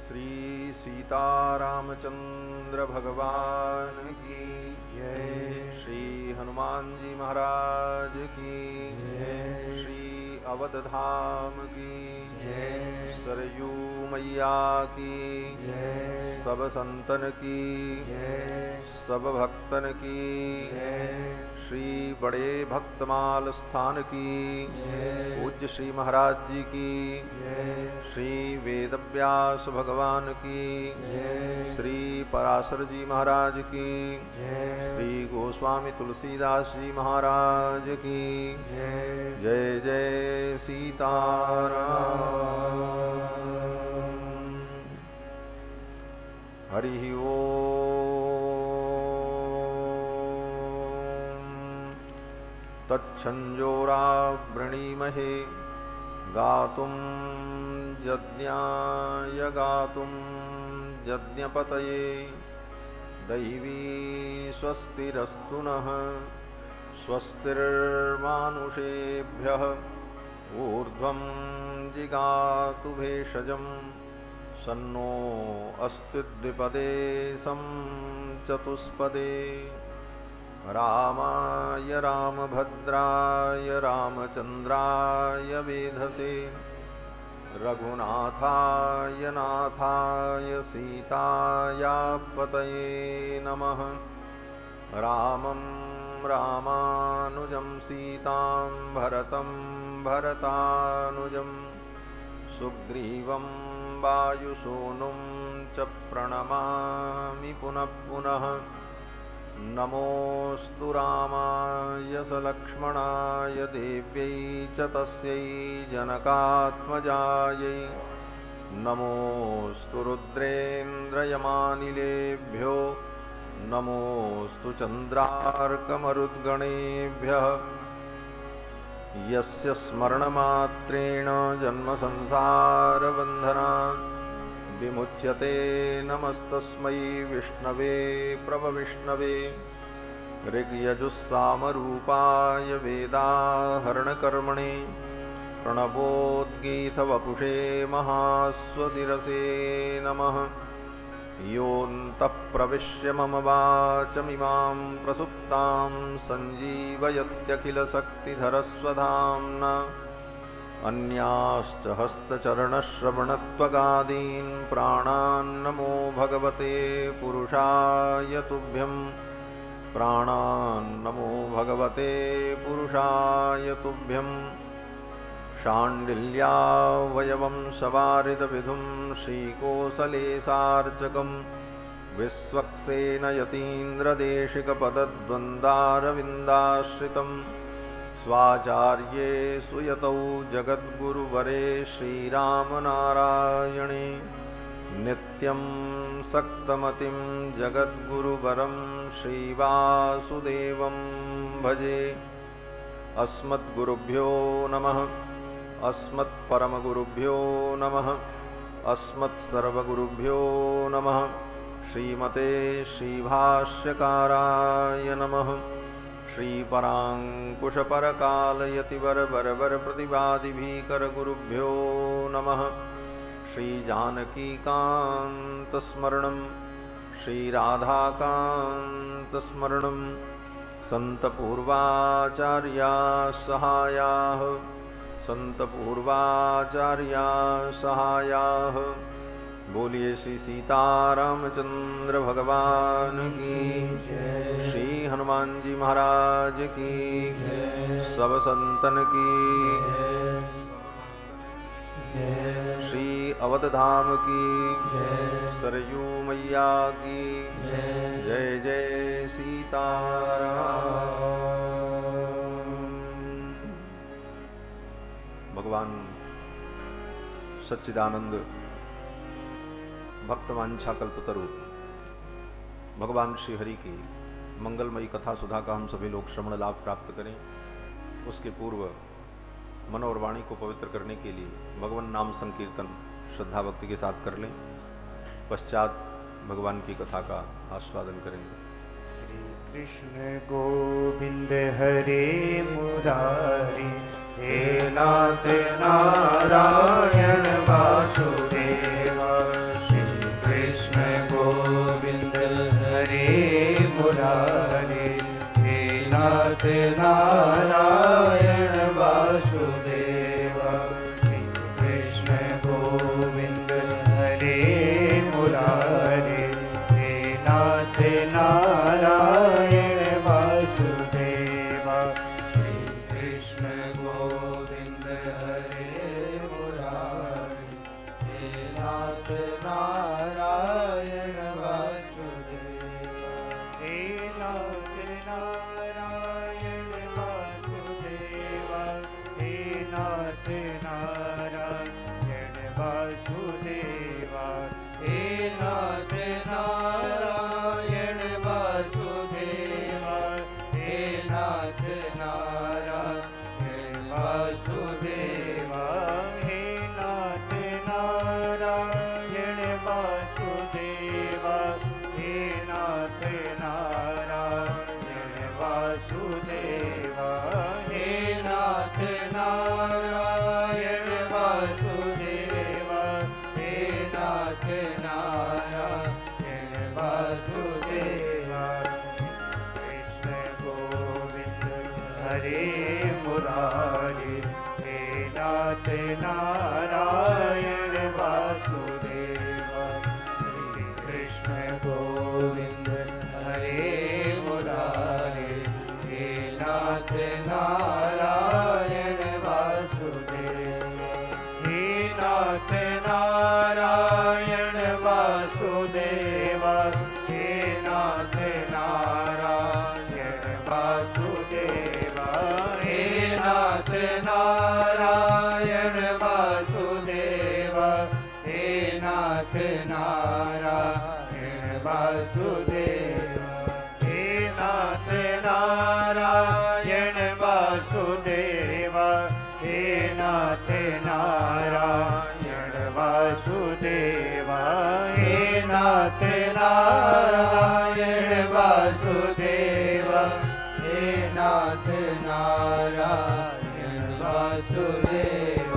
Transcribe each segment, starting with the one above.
श्री सीतारामचंद्र भगवान की जय। श्री हनुमान जी महाराज की जय। श्री अवध धाम की जय। सरयू मैया की जय। सब संतन की जय। सब भक्तन की जय। श्री बड़े भक्तमाल स्थान की जय। पूज्य श्री महाराज जी की जय। श्री वेदव्यास भगवान की जय। श्री पराशर जी महाराज की जय। श्री गोस्वामी तुलसीदास जी महाराज की जय। जय जय सीताराम। हरि ओम। तच्छंजोरावृणीमहे गातुं यज्ञाय गातुं यज्ञपतये दैवी स्वस्तिरस्तु नः स्वस्तिर्मानुषेभ्यः ऊर्ध्वं जिगातु भेषजं सन्नो अस्तु द्विपदे सं चतुष्पदे रामाय रामभद्राय रामचन्द्राय वेधसे रघुनाथाय नाथाय सीतायापतये नमः। रामं रामानुजं सीतां भरतं भरतानुजं सुग्रीवं वायुसूनुं च प्रणमामि पुनः पुनः। नमोऽस्तु रामाय सलक्ष्मणाय देव्यै च तस्यै जनकात्मजायै नमोऽस्तु रुद्रेन्द्रयमानिलेभ्यो नमोऽस्तु चन्द्रार्कमरुद्गणेभ्यः यस्य स्मरणमात्रेण जन्मसंसारबन्धनात् विमुच्यते। नमस्तस्मै विष्णवे प्रभविष्णवे ऋग्यजुस्सामरूपाय वेदाहरणकर्मणे प्रणवोद्गीतवपुषे महास्वशिरसे नमः। योऽन्तः प्रविश्य मम वाचमिमां प्रसुप्तां सञ्जीवयत्यखिलशक्तिधरस्वधाम्ना अन्याश्च हस्तचरणश्रवणत्वगादीन् प्राणान्नमो भगवते पुरुषाय तुभ्यं प्राणान्नमो भगवते पुरुषाय तुभ्यं। शाण्डिल्यावयवं सवारिदविधुं श्रीकोसलेशार्चकं विश्वक्सेनयतीन्द्रदेशिकपदद्वन्द्वारविन्दाश्रितं स्वाचार्ये सुयतौ जगद्गुरुवरे श्रीरामनारायणे नित्यं सक्तमतिं जगद्गुरुवरं श्रीवासुदेवं भजे। अस्मद्गुरुभ्यो नमः। अस्मत्परमगुरुभ्यो नमः। अस्मत्सर्वगुरुभ्यो नमः। श्रीमते श्रीभाष्यकाराय नमः। श्रीपराङ्कुशपरकालयतिवरवरप्रतिवादिभीकरगुरुभ्यो नमः। श्रीजानकीकान्तस्मरणं श्रीराधाकान्तस्मरणं सन्तपूर्वाचार्याः सहायाः सन्तपूर्वाचार्याः सहायाः। बोलिए श्री सीतारामचंद्र भगवान की जय। श्री हनुमान जी महाराज की जय। सब संतन की जय। श्री अवध धाम की जय। सरयू मैया की जय। जय जय सीताराम। भगवान सच्चिदानंद भक्तवांछा कल्पतरु भगवान श्री हरि की मंगलमयी कथा सुधा का हम सभी लोग श्रवण लाभ प्राप्त करें। उसके पूर्व मन और वाणी को पवित्र करने के लिए भगवान नाम संकीर्तन श्रद्धा भक्ति के साथ कर लें। पश्चात भगवान की कथा का आस्वादन करेंगे। श्री कृष्ण गोविंद हरे मुरारी हे नाथ नारायण वासुदेव। श्री नारायण वासुदेव। श्री कृष्ण गोविंद हरे मुरारे, हे नाथ नारायण वासुदेव। श्री कृष्ण गोविंद हरे मुरारे, हे नाथ नारायण वासुदेव। हे नाथ नारायण वासुदेव, हे नाथ नारायण वासुदेव। हे नाथ नारायण वासुदेव, हे नाथ नारायण वासुदेव। हे नाथ नारायण वासुदेव, हे नाथ नारायण वासुदेव। हे नाथ नारायण वासुदेव, हे नाथ नारायण वासुदेव। कृष्ण गोविंद हरे मुरारे, हे नाथ नारायण वासुदेव। श्री कृष्ण गोविंद हरे मुरारे, हे नाथ नारायण वासुदेव। हे नाथ नारायण वासुदेव, हे नाथ नारायण वासुदेव। हे नाथ नारायण वासुदेव, हे नाथ नारायण वासुदेव। हे नाथ नारायण वासुदेव, हे नाथ नारायण वासुदेव। हे नाथ नारायण वासुदेव, हे नाथ नारायण वासुदेव।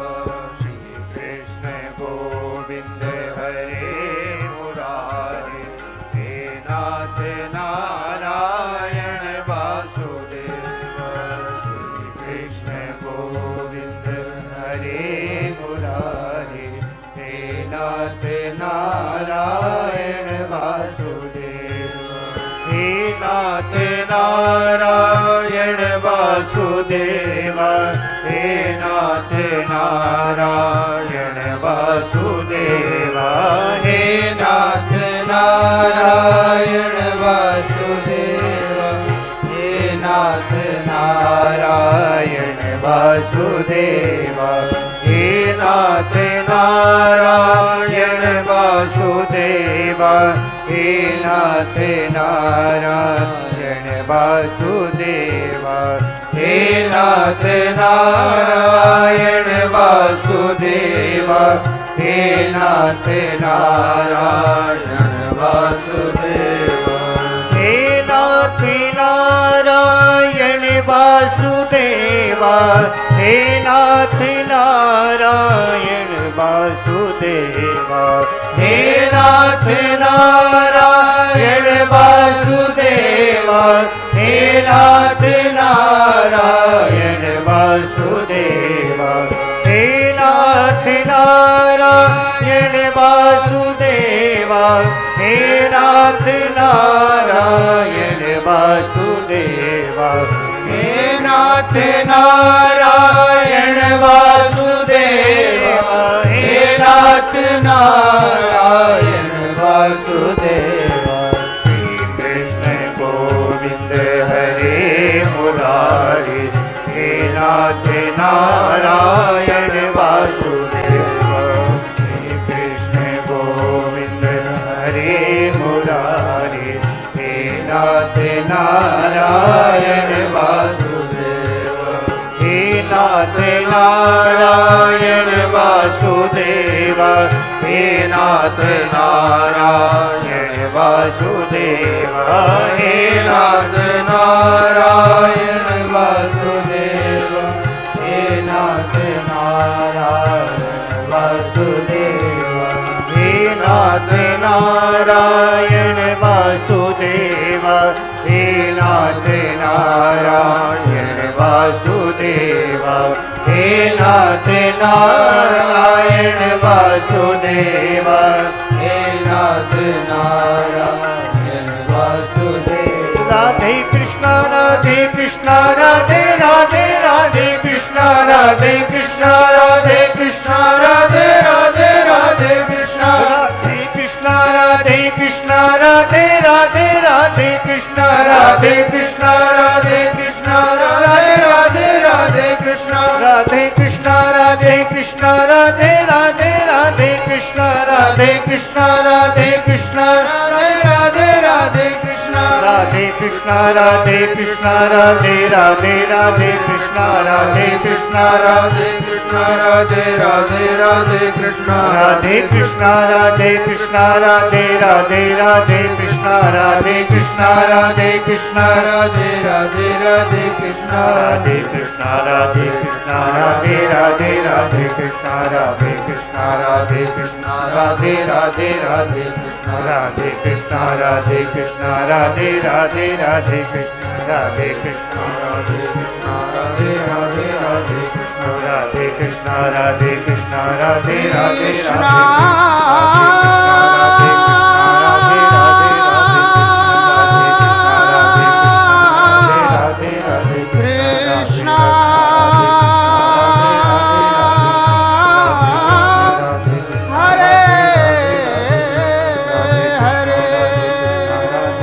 श्री कृष्ण गोविंद हरे मुरारे, हे नाथ नारायण वासुदेव। श्री कृष्ण गोविंद हरे मुरारे, हे नाथ नारायण वासुदेव। हे नाथ नारायण वासुदेव, हे नाथ नारायण वासुदेव। हे नाथ नारायण वासुदेव, हे नाथ नारायण वासुदेव। हे नाथ नारायण वासुदेव, हे नाथ नारायण वासुदेव। हे नाथ नारायण वासुदेव, हे नाथ नारायण वासुदेव। हे नाथ नारायण वासुदेव, हे नाथ नारायण वासुदेव। हे नाथ नारायण वासुदेव, हे नाथ नारायण वासुदेव। हे नाथ नारायण वासुदेव, हे नाथ नारायण वासुदेव। हे नाथ नारायण वासुदेव, हे नाथ नारायण वासुदेव। श्री कृष्ण गोविंद हरे मुरारे, हे नाथ नारायण वासुदेव। श्री कृष्ण गोविंद हरे मुरारे, हे नाथ नारायण वासुदेव। हे नाथ नारायण वासुदेव, हे नाथ नारायण वासुदेव। हे नाथ नारायण वासुदेव, हे नाथ नारायण वासुदेव। हे नाथ नारायण वासुदेव, हे नाथ नारायण वासुदेव हे नाथ नारायण वासुदेव हे नाथ नारायण वासुदेव राधे कृष्णा राधे कृष्णा राधे राधे राधे कृष्णा राधे कृष्णा राधे कृष्णा राधे राधे राधे कृष्णा राधे कृष्णा राधे कृष्णा राधे राधे राधे कृष्णा राधे कृष्णा राधे कृष्णा राधे राधे राधे कृष्णा राधे कृष्णा राधे कृष्णा राधे राधे राधे कृष्णा राधे कृष्णा राधे कृष्णा राधे राधे राधे कृष्णा राधे कृष्णा राधे कृष्णा राधे राधे राधे कृष्णा राधे कृष्णा राधे कृष्णा राधे राधे राधे कृष्णा राधे कृष्णा राधे कृष्णा राधे राधे राधे कृष्णा राधे कृष्णा राधे कृष्णा राधे राधे राधे कृष्णा राधे कृष्णा राधे कृष्णा राधे राधे राधे कृष्णा राधे कृष्णा राधे कृष्णा राधे राधे राधे कृष्णा राधे कृष्णा राधे कृष्णा राधे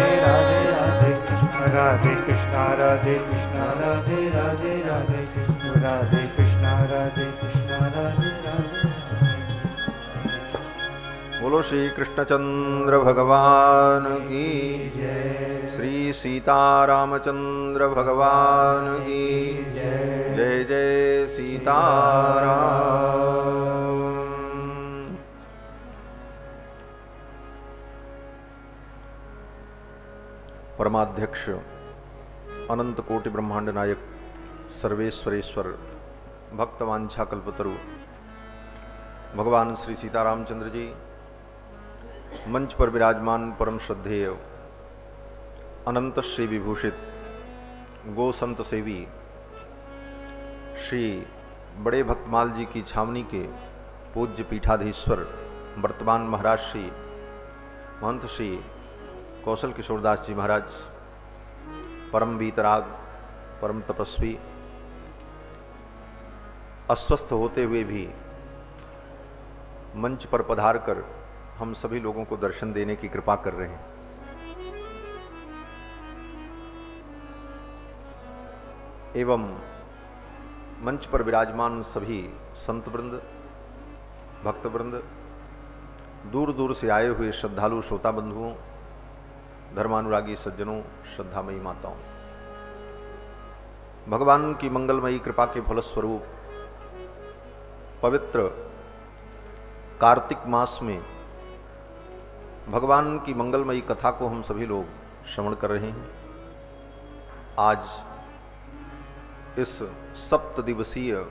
राधे राधे कृष्णा राधे कृष्णा राधे कृष्णा राधे राधे राधे कृष्णा राधे कृष्णा राधे कृष्णा राधे राधे बोलो श्री कृष्णचंद्र भगवान की जय, श्री सीतारामचंद्र भगवान की जय। जय सीताराम। परमाध्यक्ष अनंत कोटि ब्रह्मांड नायक सर्वेश्वरेश्वर भक्तवांछा कल्पतरु भगवान श्री सीतारामचंद्र जी, मंच पर विराजमान परम श्रद्धेय अनंत श्री विभूषित गो संत सेवी श्री बड़े भक्तमाल जी की छावनी के पूज्य पीठाधीश्वर वर्तमान महाराज श्री महंत श्री कौशल किशोरदास जी महाराज, परम वीतराग, परम तपस्वी, अस्वस्थ होते हुए भी मंच पर पधार कर हम सभी लोगों को दर्शन देने की कृपा कर रहे हैं। एवं मंच पर विराजमान सभी संत वृंद, भक्त वृंद, दूर दूर से आए हुए श्रद्धालु श्रोता बंधुओं, धर्मानुरागी सज्जनों, श्रद्धामयी माताओं, भगवान की मंगलमयी कृपा के फलस्वरूप पवित्र कार्तिक मास में भगवान की मंगलमयी कथा को हम सभी लोग श्रवण कर रहे हैं। आज इस 7 दिवसीय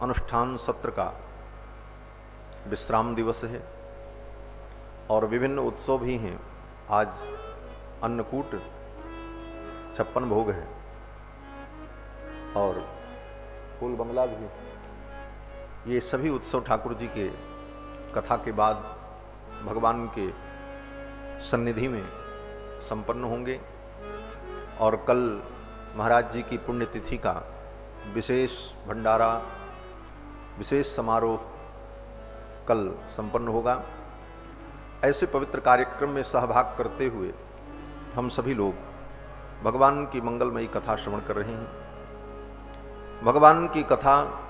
अनुष्ठान सत्र का विश्राम दिवस है और विभिन्न उत्सव भी हैं। आज अन्नकूट, 56 भोग है और फूल बंगला भी। ये सभी उत्सव ठाकुर जी के कथा के बाद भगवान के सन्निधि में संपन्न होंगे और कल महाराज जी की पुण्यतिथि का विशेष भंडारा, विशेष समारोह कल संपन्न होगा। ऐसे पवित्र कार्यक्रम में सहभाग करते हुए हम सभी लोग भगवान की मंगलमयी कथा श्रवण कर रहे हैं। भगवान की कथा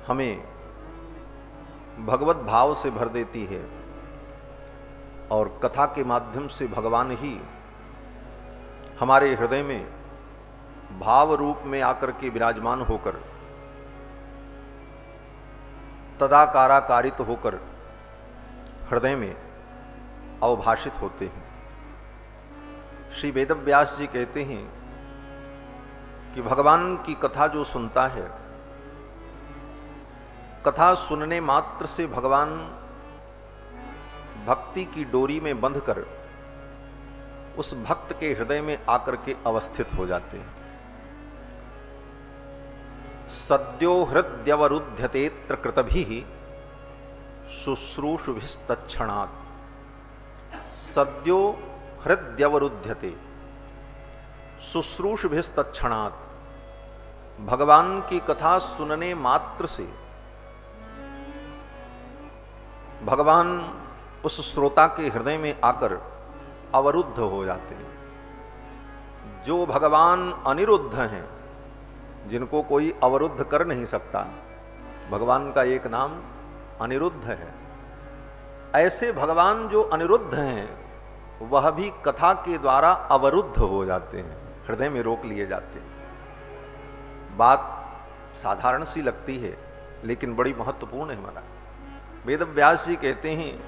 हमें भगवत भाव से भर देती है और कथा के माध्यम से भगवान ही हमारे हृदय में भाव रूप में आकर के विराजमान होकर, तदाकाराकारित होकर हृदय में अवभाषित होते हैं। श्री वेदव्यास जी कहते हैं कि भगवान की कथा जो सुनता है, कथा सुनने मात्र से भगवान भक्ति की डोरी में बंधकर उस भक्त के हृदय में आकर के अवस्थित हो जाते हैं। सद्यो हृद्यवरुध्यतेत्र कृतभिः शुश्रूषुभिस्तत्क्षणात्। सद्यो हृद्यवरुध्यते शुश्रूषुभिस्तत्क्षणात्। भगवान की कथा सुनने मात्र से भगवान उस श्रोता के हृदय में आकर अवरुद्ध हो जाते हैं। जो भगवान अनिरुद्ध हैं, जिनको कोई अवरुद्ध कर नहीं सकता, भगवान का एक नाम अनिरुद्ध है। ऐसे भगवान जो अनिरुद्ध हैं वह भी कथा के द्वारा अवरुद्ध हो जाते हैं, हृदय में रोक लिए जाते हैं। बात साधारण सी लगती है लेकिन बड़ी महत्वपूर्ण है हमारा। वेद व्यास जी कहते हैं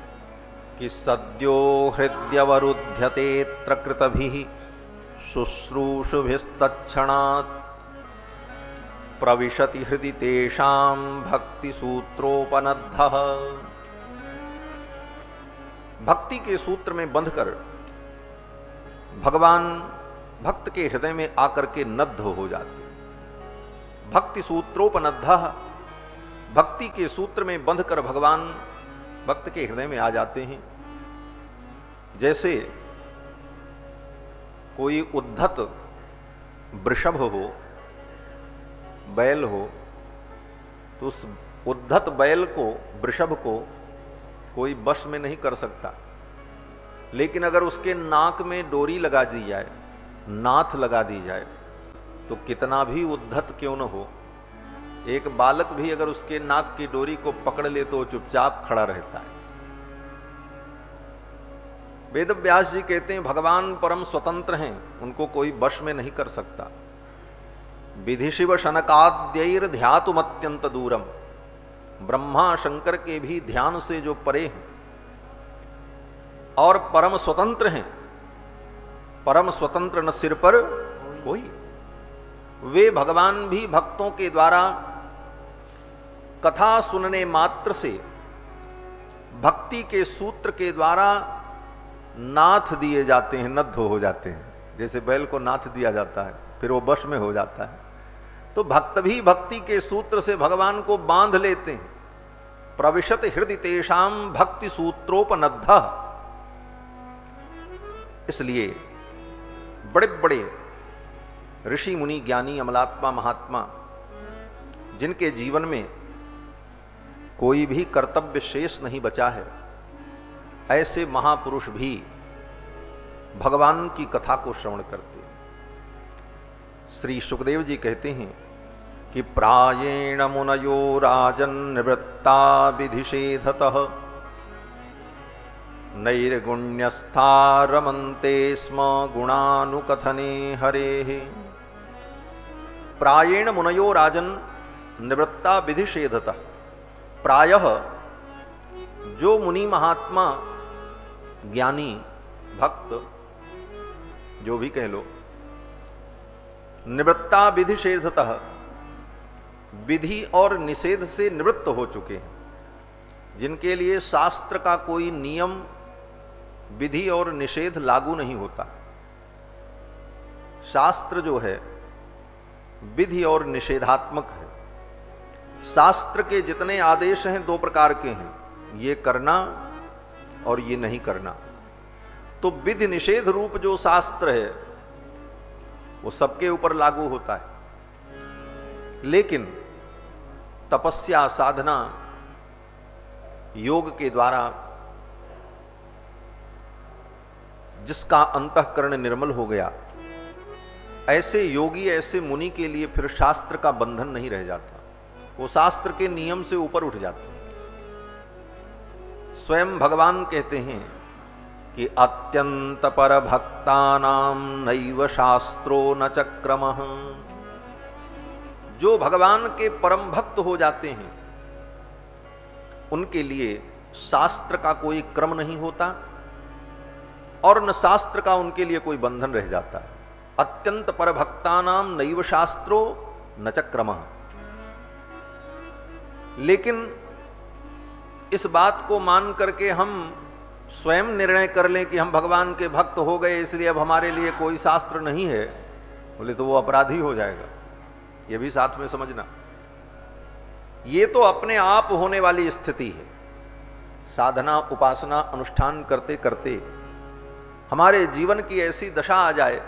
कि सद्यो हृद्यवरुध्यतेत्र कृतभिः शुश्रूषुभिस्तत्क्षणात् प्रविशति हृदि तेषां भक्ति सूत्रोपनद्धः। भक्ति के सूत्र में बंधकर भगवान भक्त के हृदय में आकर के नद्ध हो जाते। भक्ति सूत्रोपनद्धः, भक्ति के सूत्र में बंधकर भगवान भक्त के हृदय में आ जाते हैं। जैसे कोई उद्धत वृषभ हो, बैल हो, तो उस उद्धत बैल को, वृषभ को कोई वश में नहीं कर सकता। लेकिन अगर उसके नाक में डोरी लगा दी जाए, नाथ लगा दी जाए, तो कितना भी उद्धत क्यों न हो, एक बालक भी अगर उसके नाक की डोरी को पकड़ ले तो चुपचाप खड़ा रहता है। वेद व्यास जी कहते हैं भगवान परम स्वतंत्र हैं, उनको कोई वश में नहीं कर सकता। विधि शिव शनकाद्यैर ध्यातुमत्यंत दूरम, ब्रह्मा शंकर के भी ध्यान से जो परे हैं और परम स्वतंत्र हैं। परम स्वतंत्र न सिर पर कोई। वे भगवान भी भक्तों के द्वारा कथा सुनने मात्र से भक्ति के सूत्र के द्वारा नाथ दिए जाते हैं, नद्ध हो जाते हैं। जैसे बैल को नाथ दिया जाता है फिर वो वश में हो जाता है, तो भक्त भी भक्ति के सूत्र से भगवान को बांध लेते हैं। प्रविशत हृदय तेषां भक्ति सूत्रोपनद्धः। इसलिए बड़े बड़े ऋषि मुनि ज्ञानी अमलात्मा महात्मा जिनके जीवन में कोई भी कर्तव्य शेष नहीं बचा है, ऐसे महापुरुष भी भगवान की कथा को श्रवण करते हैं। श्री सुखदेव जी कहते हैं कि प्रायेण मुनयो राजन् निवृत्ता विधिषेधतः नैर्गुण्यस्था रमन्ते स्म गुणानुकथने हरेः। प्रायेण मुनयो राजन् निवृत्ता विधिषेधतः। प्रायः जो मुनि महात्मा ज्ञानी भक्त जो भी कह लो, निवृत्ता विधिषेधतः, विधि और निषेध से निवृत्त हो चुके हैं, जिनके लिए शास्त्र का कोई नियम विधि और निषेध लागू नहीं होता। शास्त्र जो है विधि और निषेधात्मक है। शास्त्र के जितने आदेश हैं दो प्रकार के हैं, ये करना और ये नहीं करना। तो विधि निषेध रूप जो शास्त्र है वो सबके ऊपर लागू होता है। लेकिन तपस्या साधना योग के द्वारा जिसका अंतःकरण निर्मल हो गया, ऐसे योगी ऐसे मुनि के लिए फिर शास्त्र का बंधन नहीं रह जाता। वो शास्त्र के नियम से ऊपर उठ जाते हैं। स्वयं भगवान कहते हैं कि अत्यंत पर भक्तानां नैव शास्त्रो न चक्रमः। जो भगवान के परम भक्त हो जाते हैं उनके लिए शास्त्र का कोई क्रम नहीं होता और न शास्त्र का उनके लिए कोई बंधन रह जाता है। अत्यंत पर भक्तानां नैव शास्त्रो न चक्रमः। लेकिन इस बात को मान करके हम स्वयं निर्णय कर लें कि हम भगवान के भक्त हो गए इसलिए अब हमारे लिए कोई शास्त्र नहीं है, बोले तो वो अपराधी हो जाएगा। ये भी साथ में समझना। ये तो अपने आप होने वाली स्थिति है। साधना उपासना अनुष्ठान करते करते हमारे जीवन की ऐसी दशा आ जाए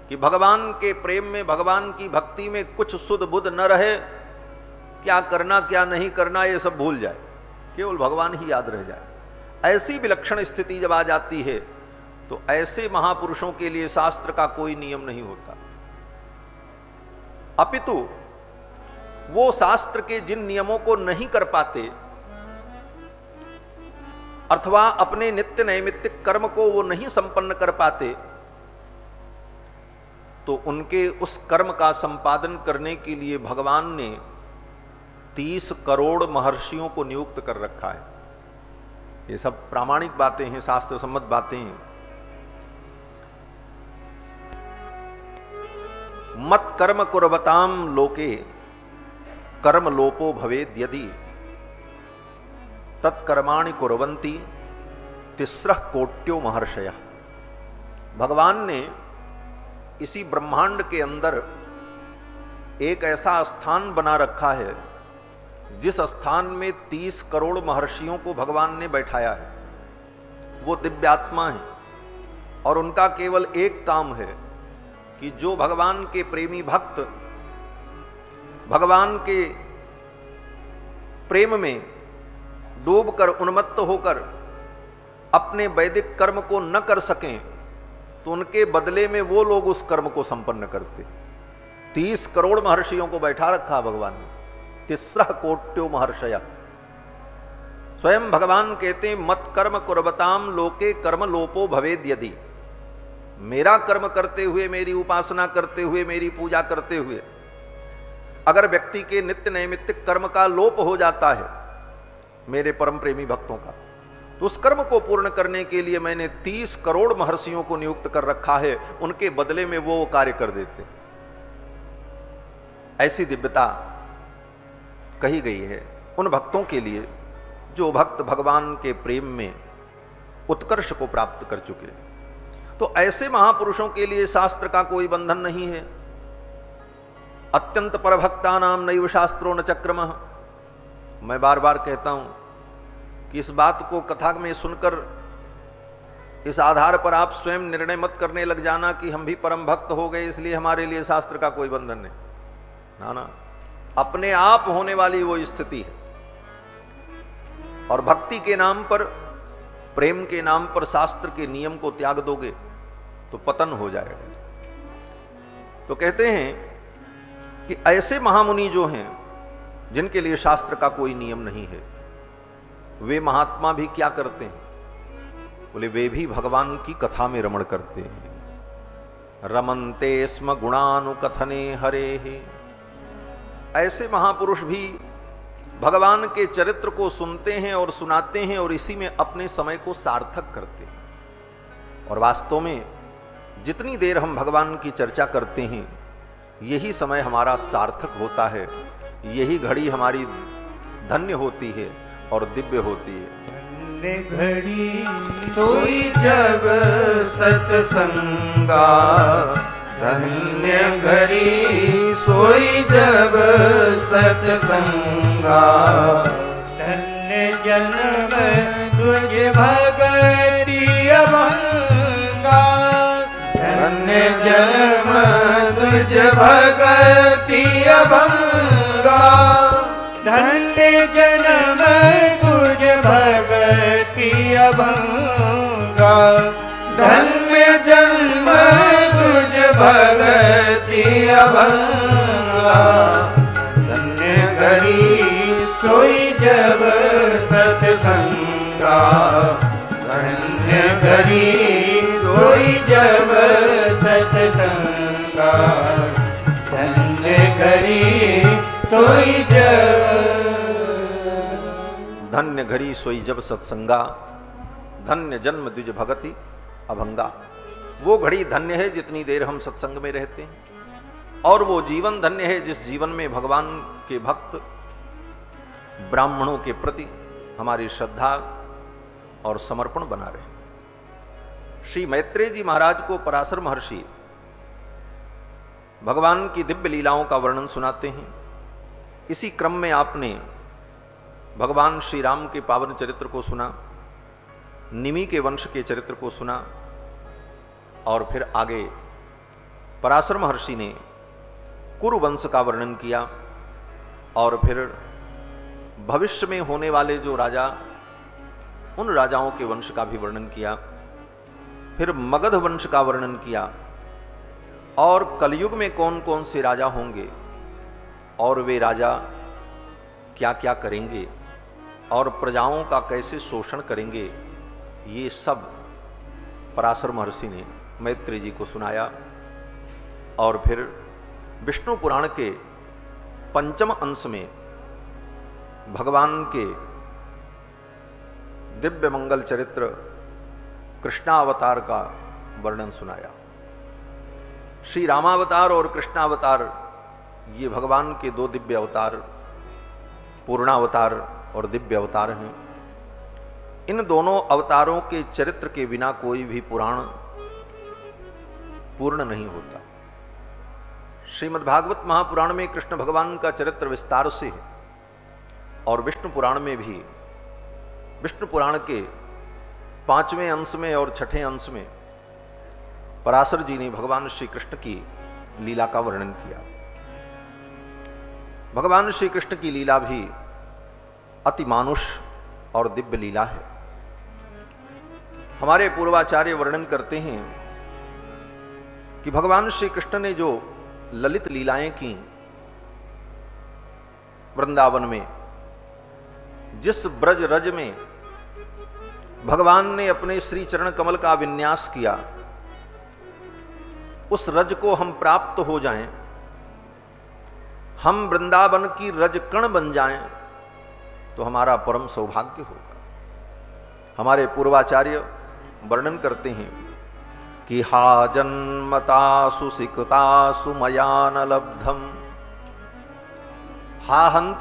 कि भगवान के प्रेम में, भगवान की भक्ति में कुछ सुध बुध न रहे, क्या करना क्या नहीं करना ये सब भूल जाए, केवल भगवान ही याद रह जाए। ऐसी विलक्षण स्थिति जब आ जाती है तो ऐसे महापुरुषों के लिए शास्त्र का कोई नियम नहीं होता, अपितु वो शास्त्र के जिन नियमों को नहीं कर पाते अथवा अपने नित्य नैमित्तिक कर्म को वो नहीं संपन्न कर पाते, तो उनके उस कर्म का संपादन करने के लिए भगवान ने 30 करोड़ महर्षियों को नियुक्त कर रखा है। ये सब प्रामाणिक बातें हैं, शास्त्र सम्मत बातें हैं। मत कर्म कुर्वताम लोके कर्म लोपो भवेद यदि तत्कर्माणि कुर्वन्ति तिस्रः कोट्यो महर्षयः। भगवान ने इसी ब्रह्मांड के अंदर एक ऐसा स्थान बना रखा है जिस स्थान में 30 करोड़ महर्षियों को भगवान ने बैठाया है। वो दिव्यात्मा है और उनका केवल एक काम है कि जो भगवान के प्रेमी भक्त भगवान के प्रेम में डूबकर उन्मत्त होकर अपने वैदिक कर्म को न कर सकें तो उनके बदले में वो लोग उस कर्म को संपन्न करते। 30 करोड़ महर्षियों को बैठा रखा भगवान ने, तिस्रः कोट्यो महर्षय। स्वयं भगवान कहते हैं मत कर्म कुर्वताम लोके कर्म लोपो भवेद यदि। मेरा कर्म करते हुए, मेरी उपासना करते हुए, मेरी पूजा करते हुए अगर व्यक्ति के नित्य नैमित्तिक कर्म का लोप हो जाता है, मेरे परम प्रेमी भक्तों का, तो उस कर्म को पूर्ण करने के लिए मैंने 30 करोड़ महर्षियों को नियुक्त कर रखा है, उनके बदले में वो कार्य कर देते। ऐसी दिव्यता कही गई है उन भक्तों के लिए जो भक्त भगवान के प्रेम में उत्कर्ष को प्राप्त कर चुके। तो ऐसे महापुरुषों के लिए शास्त्र का कोई बंधन नहीं है। अत्यंत परभक्ता नाम नैव शास्त्रो न चक्रमः। मैं बार बार कहता हूं कि इस बात को कथा में सुनकर इस आधार पर आप स्वयं निर्णय मत करने लग जाना कि हम भी परम भक्त हो गए इसलिए हमारे लिए शास्त्र का कोई बंधन नहीं। ना ना, अपने आप होने वाली वो स्थिति है। और भक्ति के नाम पर, प्रेम के नाम पर शास्त्र के नियम को त्याग दोगे तो पतन हो जाएगा। तो कहते हैं कि ऐसे महामुनि जो हैं जिनके लिए शास्त्र का कोई नियम नहीं है, वे महात्मा भी क्या करते हैं? बोले वे भी भगवान की कथा में रमण करते हैं। रमन्ते स्म गुणानुकथने हरे। ऐसे महापुरुष भी भगवान के चरित्र को सुनते हैं और सुनाते हैं और इसी में अपने समय को सार्थक करते हैं। और वास्तव में जितनी देर हम भगवान की चर्चा करते हैं यही समय हमारा सार्थक होता है, यही घड़ी हमारी धन्य होती है और दिव्य होती है। धन्य घड़ी सोई जब सत्संगा, धन्य घड़ी सोई जब सत्संगा। धन्य जन्म तुझ भगति अभंगा, धन्य जन्म तुझ भगति अभंगा। धन्य जन्म तुझ भगति अभंगा, धन्य जन्म तुझ भगति अभंगा। धन्य घड़ी सोई जब सत्संगा, धन्य घड़ी सोई जब सत्संगा। धन्य घड़ी सोई जब, धन्य घड़ी सोई जब सत्संगा, धन्य जन्म द्विज भगति अभंगा। वो घड़ी धन्य है जितनी देर हम सत्संग में रहते हैं, और वो जीवन धन्य है जिस जीवन में भगवान के भक्त ब्राह्मणों के प्रति हमारी श्रद्धा और समर्पण बना रहे। श्री मैत्रेय जी महाराज को पराशर महर्षि भगवान की दिव्य लीलाओं का वर्णन सुनाते हैं इसी क्रम में आपने भगवान श्री राम के पावन चरित्र को सुना, निमि के वंश के चरित्र को सुना, और फिर आगे पराशर महर्षि ने कुरु वंश का वर्णन किया, और फिर भविष्य में होने वाले जो राजा, उन राजाओं के वंश का भी वर्णन किया, फिर मगध वंश का वर्णन किया, और कलयुग में कौन कौन से राजा होंगे और वे राजा क्या क्या करेंगे और प्रजाओं का कैसे शोषण करेंगे, ये सब पराशर महर्षि ने मैत्रेय जी को सुनाया। और फिर विष्णु पुराण के पंचम अंश में भगवान के दिव्य मंगल चरित्र कृष्णावतार का वर्णन सुनाया। श्री रामावतार और कृष्णावतार ये भगवान के दो दिव्य अवतार, पूर्णावतार और दिव्य अवतार हैं। इन दोनों अवतारों के चरित्र के बिना कोई भी पुराण पूर्ण नहीं होता। श्रीमद् भागवत महापुराण में कृष्ण भगवान का चरित्र विस्तार से है, और विष्णु पुराण में भी, विष्णु पुराण के 5वें अंश में और 6ठे अंश में पराशर जी ने भगवान श्री कृष्ण की लीला का वर्णन किया। भगवान श्री कृष्ण की लीला भी अति मानुष और दिव्य लीला है। हमारे पूर्वाचार्य वर्णन करते हैं कि भगवान श्री कृष्ण ने जो ललित लीलाएं की वृंदावन में, जिस ब्रज रज में भगवान ने अपने श्री चरण कमल का विन्यास किया, उस रज को हम प्राप्त हो जाएं, हम वृंदावन की रज कण बन जाएं, तो हमारा परम सौभाग्य होगा। हमारे पूर्वाचार्य वर्णन करते हैं कि हा जन्मतासु सिकतासु मया न लब्धम, हा हंत,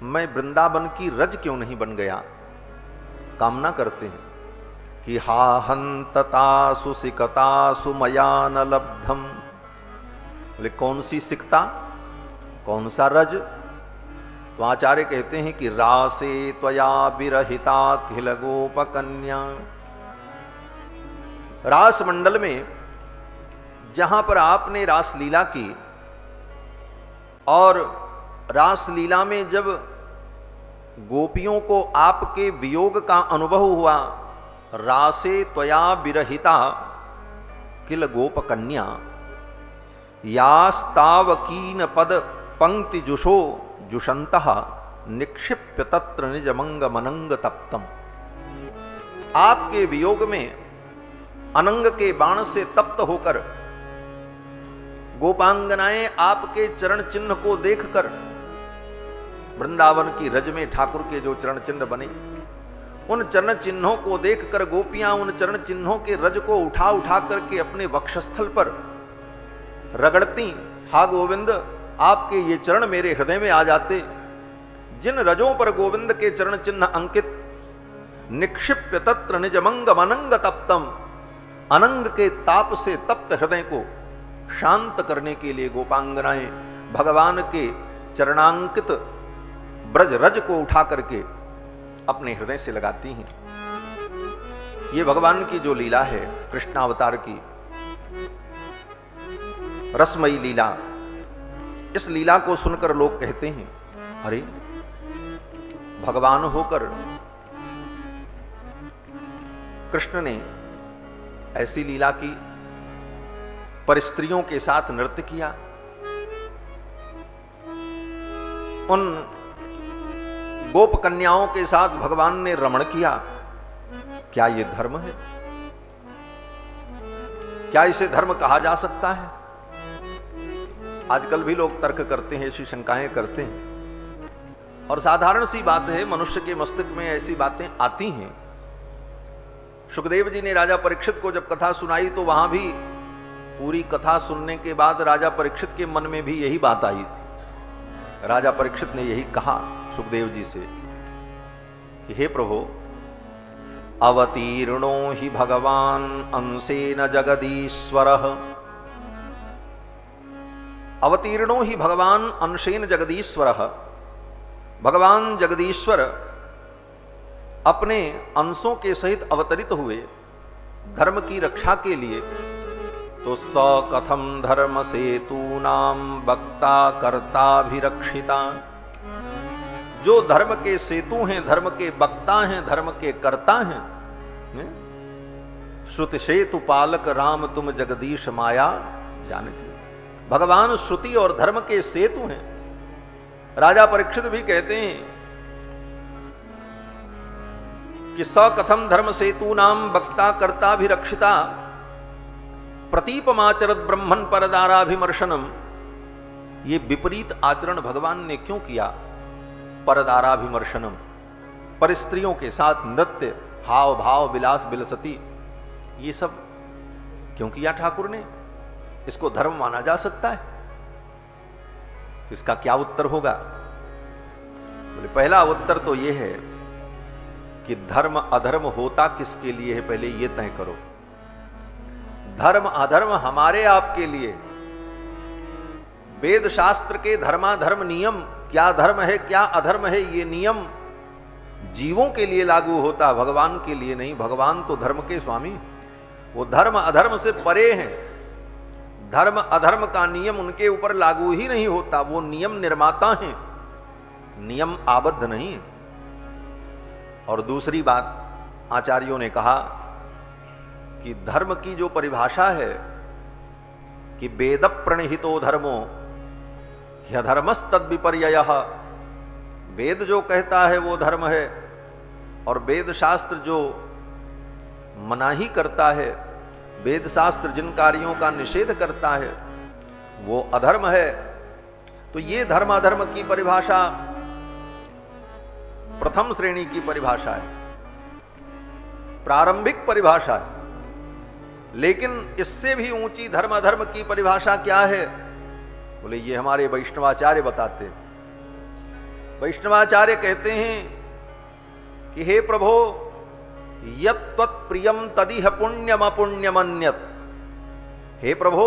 मैं वृंदावन की रज क्यों नहीं बन गया। कामना करते हैं कि हा हंततासु सिकतासु मया न लब्धम। बोले कौन सी सिकता, कौन सा रज। तो आचार्य कहते हैं कि रासे त्वया विरहिता खिल गोपकन्या। रास मंडल में जहां पर आपने रासलीला की, और रासलीला में जब गोपियों को आपके वियोग का अनुभव हुआ, रासे त्वया विरहिता किल गोपकन्या, यास्तावकीन पद पंक्ति जुषो जुषंतः निक्षिप्य तत्र निज मंग मनंग तप्तम। आपके वियोग में अनंग के बाण से तप्त होकर गोपांगनाएं आपके चरण चिन्ह को देखकर, वृंदावन की रज में ठाकुर के जो चरण चिन्ह बने, उन चरण चिन्हों को देखकर गोपियां उन चरण चिन्हों के रज को उठा उठा करके अपने वक्षस्थल पर रगड़ती, हा गोविंद आपके ये चरण मेरे हृदय में आ जाते। जिन रजों पर गोविंद के चरण चिन्ह अंकित, निक्षिप्य तत्र निज मंग मनंग तप्तम, अनंग के ताप से तप्त हृदय को शांत करने के लिए गोपांगनाएं भगवान के चरणांकित ब्रज रज को उठा करके अपने हृदय से लगाती हैं। ये भगवान की जो लीला है, कृष्णावतार की रसमयी लीला, इस लीला को सुनकर लोग कहते हैं, अरे भगवान होकर कृष्ण ने ऐसी लीला की, पर स्त्रियों के साथ नृत्य किया, उन गोप कन्याओं के साथ भगवान ने रमण किया, क्या ये धर्म है? क्या इसे धर्म कहा जा सकता है? आजकल भी लोग तर्क करते हैं, ऐसी शंकाएं करते हैं, और साधारण सी बात है, मनुष्य के मस्तिष्क में ऐसी बातें आती हैं। सुखदेव जी ने राजा परीक्षित को जब कथा सुनाई, तो वहां भी पूरी कथा सुनने के बाद राजा परीक्षित के मन में भी यही बात आई थी। राजा परीक्षित ने यही कहा सुखदेव जी से कि हे प्रभु, अवतीर्णो हि भगवान अंशेन जगदीश्वरः अवतीर्णो ही भगवान अंशेन जगदीश्वर, भगवान जगदीश्वर अपने अंशों के सहित अवतरित हुए धर्म की रक्षा के लिए। तो स कथम धर्म सेतूनाम वक्ता कर्ताभिरक्षिता, जो धर्म के सेतु हैं, धर्म के वक्ता हैं, धर्म के कर्ता हैं। श्रुति सेतु पालक राम तुम जगदीश माया जानकी। भगवान श्रुति और धर्म के सेतु हैं। राजा परीक्षित भी कहते हैं कि स कथम धर्म सेतु नाम वक्ता कर्ताभिरक्षिता प्रतीपमाचरत ब्रह्मन परदाराभिमर्शनम। ये विपरीत आचरण भगवान ने क्यों किया? परदाराभिमर्शनम, पर स्त्रियों के साथ नृत्य, हाव भाव, विलास विलसती, ये सब क्यों किया ठाकुर ने? इसको धर्म माना जा सकता है? इसका क्या उत्तर होगा? बोले पहला उत्तर तो यह है कि धर्म अधर्म होता किसके लिए है, पहले यह तय करो। धर्म अधर्म हमारे आपके लिए। वेद शास्त्र के धर्माधर्म नियम, क्या धर्म है क्या अधर्म है, ये नियम जीवों के लिए लागू होता, भगवान के लिए नहीं। भगवान तो धर्म के स्वामी, वो धर्म अधर्म से परे हैं। धर्म अधर्म का नियम उनके ऊपर लागू ही नहीं होता, वो नियम निर्माता हैं, नियम आबद्ध नहीं है। और दूसरी बात आचार्यों ने कहा कि धर्म की जो परिभाषा है कि वेद प्रणहितो धर्मो ह्यधर्मस्तद विपर्ययः, वेद जो कहता है वो धर्म है, और वेद शास्त्र जो मनाही करता है, वेद शास्त्र जिन कार्यों का निषेध करता है वो अधर्म है। तो ये धर्म अधर्म की परिभाषा प्रथम श्रेणी की परिभाषा है, प्रारंभिक परिभाषा है। लेकिन इससे भी ऊंची धर्म अधर्म की परिभाषा क्या है? बोले ये हमारे वैष्णवाचार्य बताते हैं। वैष्णवाचार्य कहते हैं कि हे प्रभो, यत् त्वत्प्रियम तदिह पुण्यम अपुण्यमन्यत्। हे प्रभो,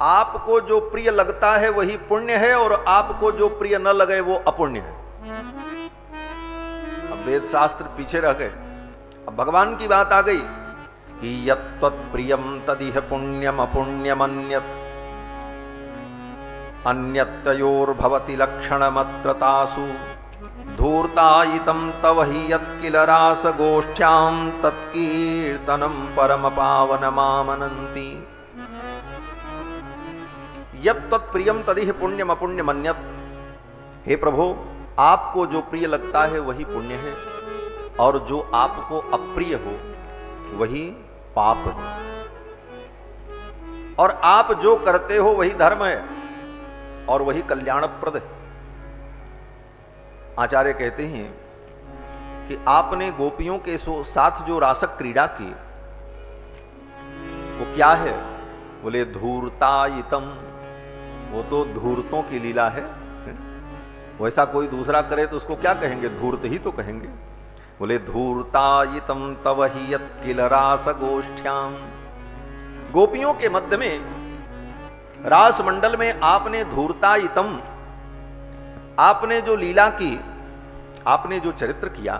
आपको जो प्रिय लगता है वही पुण्य है, और आपको जो प्रिय न लगे वो अपुण्य है। अब वेद शास्त्र पीछे रह गए, अब भगवान की बात आ गई कि यत् त्वत्प्रियम तदिह पुण्यम अपुण्यमन्यत् अन्यत्तयोर्भवति लक्षणमत्र तासु धूर्तायितं तव हि यत्किल रासगोष्ठ्यां तत्कीर्तनं परम पावनमामनन्ति। यत् तत्प्रियम तदिह पुण्यम अपुण्यमन्यत्। हे प्रभु, आपको जो प्रिय लगता है वही पुण्य है, और जो आपको अप्रिय हो वही पाप है। और आप जो करते हो वही धर्म है, और वही कल्याणप्रद है। आचार्य कहते हैं कि आपने गोपियों के साथ जो रासक क्रीड़ा की वो क्या है? बोले धूर्तायितम, वो तो धूर्तों की लीला है। वैसा कोई दूसरा करे तो उसको क्या कहेंगे? धूर्त ही तो कहेंगे। बोले धूर्तायितम तव हि यत्किल रासगोष्ठ्याम। गोपियों के मध्य में रास मंडल में आपने धूर्तायितम, आपने जो लीला की, आपने जो चरित्र किया,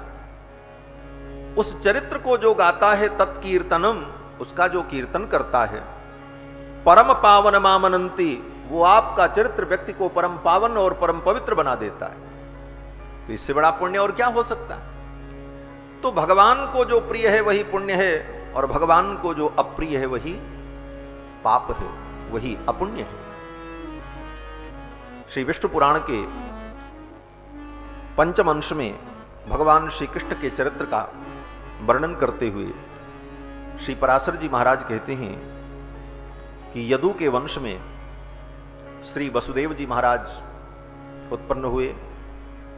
उस चरित्र को जो गाता है तत्कीर्तनम, उसका जो कीर्तन करता है, परम पावन मामनंती, वो आपका चरित्र व्यक्ति को परम पावन और परम पवित्र बना देता है। तो इससे बड़ा पुण्य और क्या हो सकता है? तो भगवान को जो प्रिय है वही पुण्य है, और भगवान को जो अप्रिय है वही पाप है, वही अपुण्य है। श्री विष्णु पुराण के पंचम अंश में भगवान श्री कृष्ण के चरित्र का वर्णन करते हुए श्री पराशर जी महाराज कहते हैं कि यदु के वंश में श्री वसुदेव जी महाराज उत्पन्न हुए,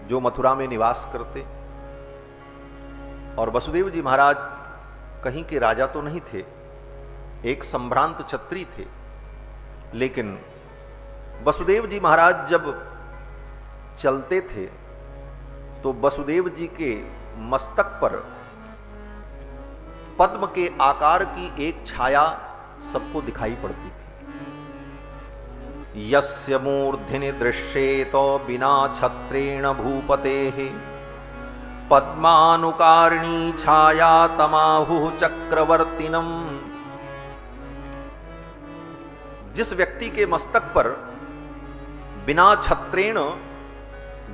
जो मथुरा में निवास करते। और वसुदेव जी महाराज कहीं के राजा तो नहीं थे, एक संभ्रांत क्षत्रिय थे। लेकिन वसुदेव जी महाराज जब चलते थे तो वसुदेव जी के मस्तक पर पद्म के आकार की एक छाया सबको दिखाई पड़ती थी। यस्य मूर्धिनि दृश्येत बिना छत्रेण भूपतेः पद्मानुकारिणी छाया तमाहुः चक्रवर्तिनम्। जिस व्यक्ति के मस्तक पर बिना छत्रेण,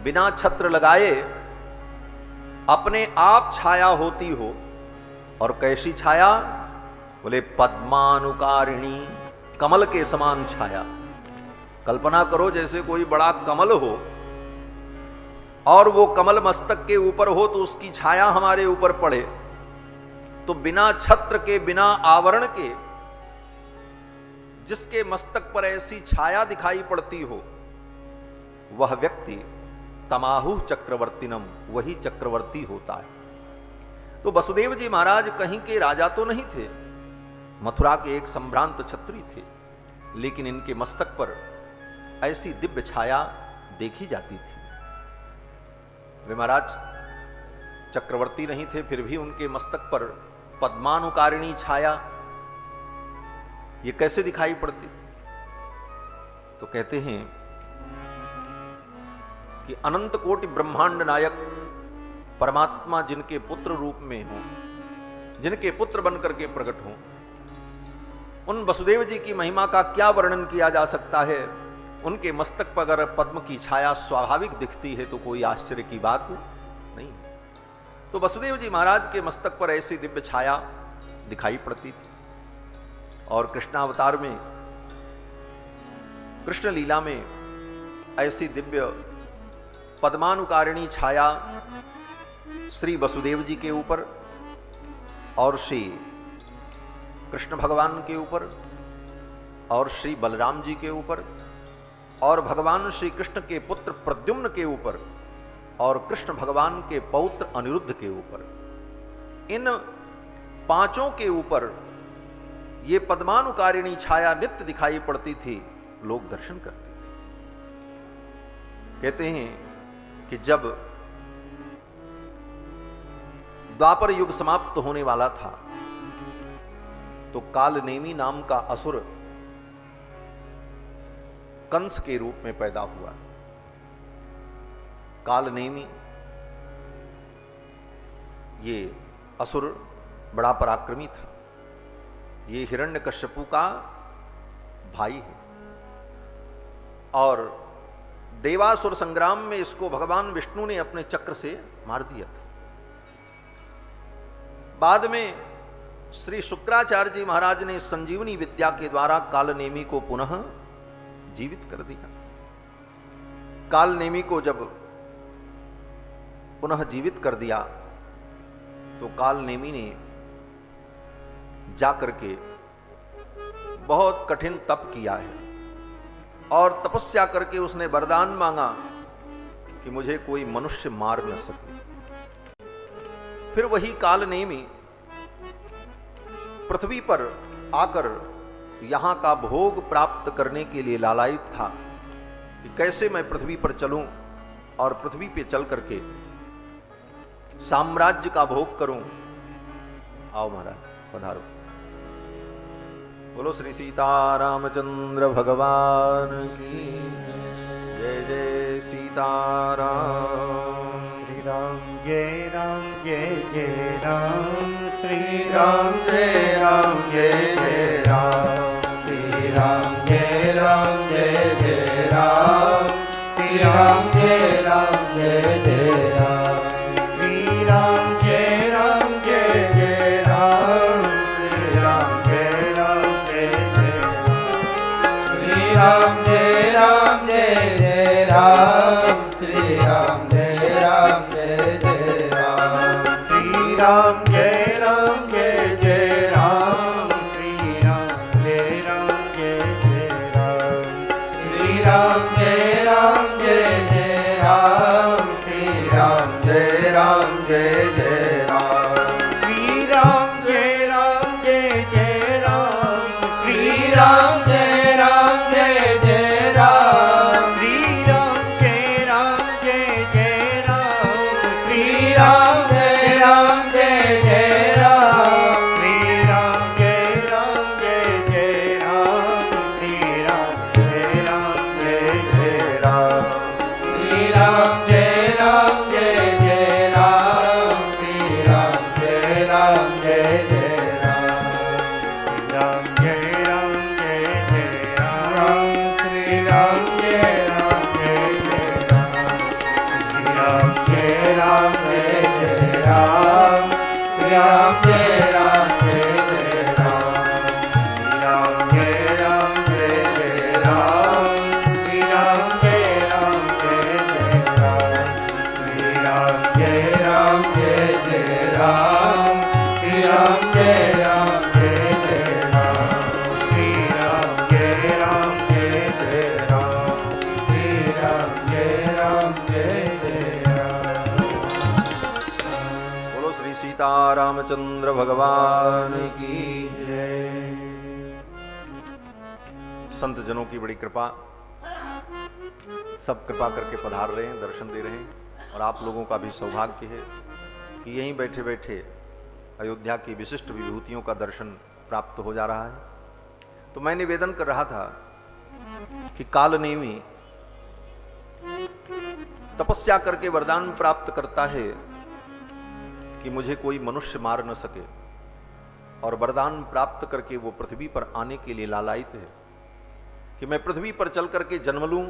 बिना छत्र लगाए अपने आप छाया होती हो, और कैसी छाया? बोले पद्मानुकारिणी, कमल के समान छाया। कल्पना करो जैसे कोई बड़ा कमल हो और वो कमल मस्तक के ऊपर हो तो उसकी छाया हमारे ऊपर पड़े, तो बिना छत्र के, बिना आवरण के जिसके मस्तक पर ऐसी छाया दिखाई पड़ती हो, वह व्यक्ति तमाहु चक्रवर्तिनम, वही चक्रवर्ती होता है। तो वसुदेव जी महाराज कहीं के राजा तो नहीं थे, मथुरा के एक संभ्रांत क्षत्रिय थे, लेकिन इनके मस्तक पर ऐसी दिव्य छाया देखी जाती थी। वे महाराज चक्रवर्ती नहीं थे, फिर भी उनके मस्तक पर पद्मानुकारिणी छाया ये कैसे दिखाई पड़ती थी? तो कहते हैं कि अनंत कोटि ब्रह्मांड नायक परमात्मा जिनके पुत्र रूप में हो, जिनके पुत्र बनकर के प्रकट हो, उन वसुदेव जी की महिमा का क्या वर्णन किया जा सकता है। उनके मस्तक पर अगर पद्म की छाया स्वाभाविक दिखती है तो कोई आश्चर्य की बात नहीं। तो वसुदेव जी महाराज के मस्तक पर ऐसी दिव्य छाया दिखाई पड़ती थी। और कृष्णावतार में, कृष्ण लीला में ऐसी दिव्य पद्मानुकारिणी छाया श्री वसुदेव जी के ऊपर और श्री कृष्ण भगवान के ऊपर और श्री बलराम जी के ऊपर और भगवान श्री कृष्ण के पुत्र प्रद्युम्न के ऊपर और कृष्ण भगवान के पौत्र अनिरुद्ध के ऊपर, इन पांचों के ऊपर ये पद्मानुकारिणी छाया नित्य दिखाई पड़ती थी, लोग दर्शन करते थे। कहते हैं कि जब द्वापर युग समाप्त होने वाला था तो कालनेमी नाम का असुर कंस के रूप में पैदा हुआ। कालनेमी ये असुर बड़ा पराक्रमी था, ये हिरण्यकश्यपु का भाई है, और देवासुर संग्राम में इसको भगवान विष्णु ने अपने चक्र से मार दिया था। बाद में श्री शुक्राचार्य जी महाराज ने संजीवनी विद्या के द्वारा कालनेमी को पुनः जीवित कर दिया। कालनेमी को जब पुनः जीवित कर दिया तो कालनेमी ने जाकर के बहुत कठिन तप किया है और तपस्या करके उसने वरदान मांगा कि मुझे कोई मनुष्य मार न सके। फिर वही कालनेमी पृथ्वी पर आकर यहां का भोग प्राप्त करने के लिए लालायित था कि कैसे मैं पृथ्वी पर चलूं और पृथ्वी पे चल करके साम्राज्य का भोग करूं। आओ महाराज पधारो। बोलो श्री सीतारामचंद्र भगवान की जय। जय सीताराम। श्री राम जय राम जय जय राम। श्री राम जय राम जय जय राम। श्री राम जय राम जय जय राम। श्री राम जय राम जय जय राम। श्री राम जय राम जय जय राम। श्री राम जय राम जय जय राम। श्री राम जय राम जय जय राम। श्री राम जय राम जय जय राम। श्री राम जय राम जय जय राम। श्री राम जय राम जय जय राम। श्री राम जय राम जय जय राम। श्री राम जय राम जय जय राम। श्री राम जय राम जय जय राम। श्री राम जय राम जय जय राम। श्री राम जय राम जय जय राम। श्री राम जय राम जय जय राम। श्री राम जय राम जय जय राम। श्री राम जय राम राम जय राम जय जय राम, श्री राम जय राम जय जय राम, श्री राम जय राम जय जय राम, श्री राम जय राम जय जय राम, श्री राम जय राम जय जय राम, श्री राम जय राम जय जय राम, श्री राम जय राम जय जय राम। बोलो श्री सीतारामचंद्र भगवान की जय। संत जनों की बड़ी कृपा, सब कृपा करके पधार रहे हैं, दर्शन दे रहे हैं। और आप लोगों का भी सौभाग्य है कि यहीं बैठे बैठे अयोध्या की विशिष्ट विभूतियों का दर्शन प्राप्त हो जा रहा है। तो मैं निवेदन कर रहा था कि कालनेमी तपस्या करके वरदान प्राप्त करता है कि मुझे कोई मनुष्य मार न सके, और वरदान प्राप्त करके वो पृथ्वी पर आने के लिए लालायित है कि मैं पृथ्वी पर चल करके जन्म लूं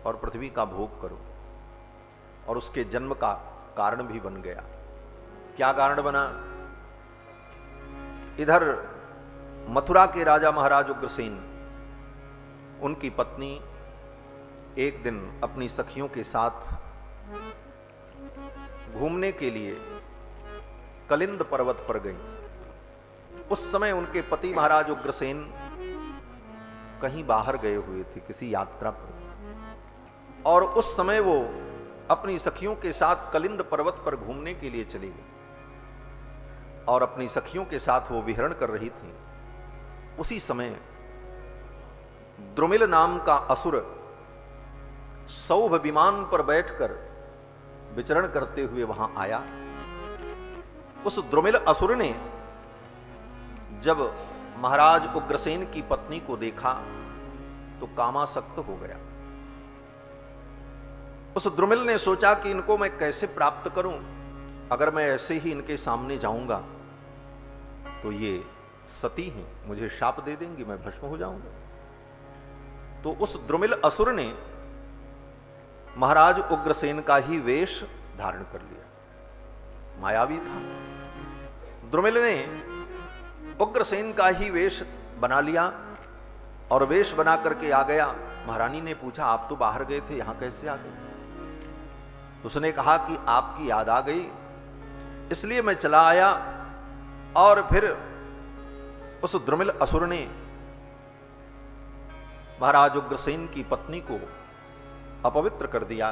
और पृथ्वी का भोग करूं। और उसके जन्म का कारण भी बन गया। क्या कारण बना? इधर मथुरा के राजा महाराज उग्रसेन, उनकी पत्नी एक दिन अपनी सखियों के साथ घूमने के लिए कलिंद पर्वत पर गई। उस समय उनके पति महाराज उग्रसेन कहीं बाहर गए हुए थे, किसी यात्रा पर, और उस समय वो अपनी सखियों के साथ कलिंद पर्वत पर घूमने के लिए चली गई और अपनी सखियों के साथ वो विहरण कर रही थी। उसी समय द्रुमिल नाम का असुर सौभ विमान पर बैठकर विचरण करते हुए वहां आया। उस द्रुमिल असुर ने जब महाराज उग्रसेन की पत्नी को देखा तो कामासक्त हो गया। उस द्रुमिल ने सोचा कि इनको मैं कैसे प्राप्त करूं, अगर मैं ऐसे ही इनके सामने जाऊंगा तो ये सती हैं, मुझे शाप दे देंगी, मैं भस्म हो जाऊंगा। तो उस द्रुमिल असुर ने महाराज उग्रसेन का ही वेश धारण कर लिया, मायावी था। द्रुमिल ने उग्रसेन का ही वेश बना लिया और वेश बना करके आ गया। महारानी ने पूछा, आप तो बाहर गए थे, यहां कैसे आ गए? उसने कहा कि आपकी याद आ गई, इसलिए मैं चला आया। और फिर उस द्रुमिल असुर ने महाराज उग्रसेन की पत्नी को अपवित्र कर दिया।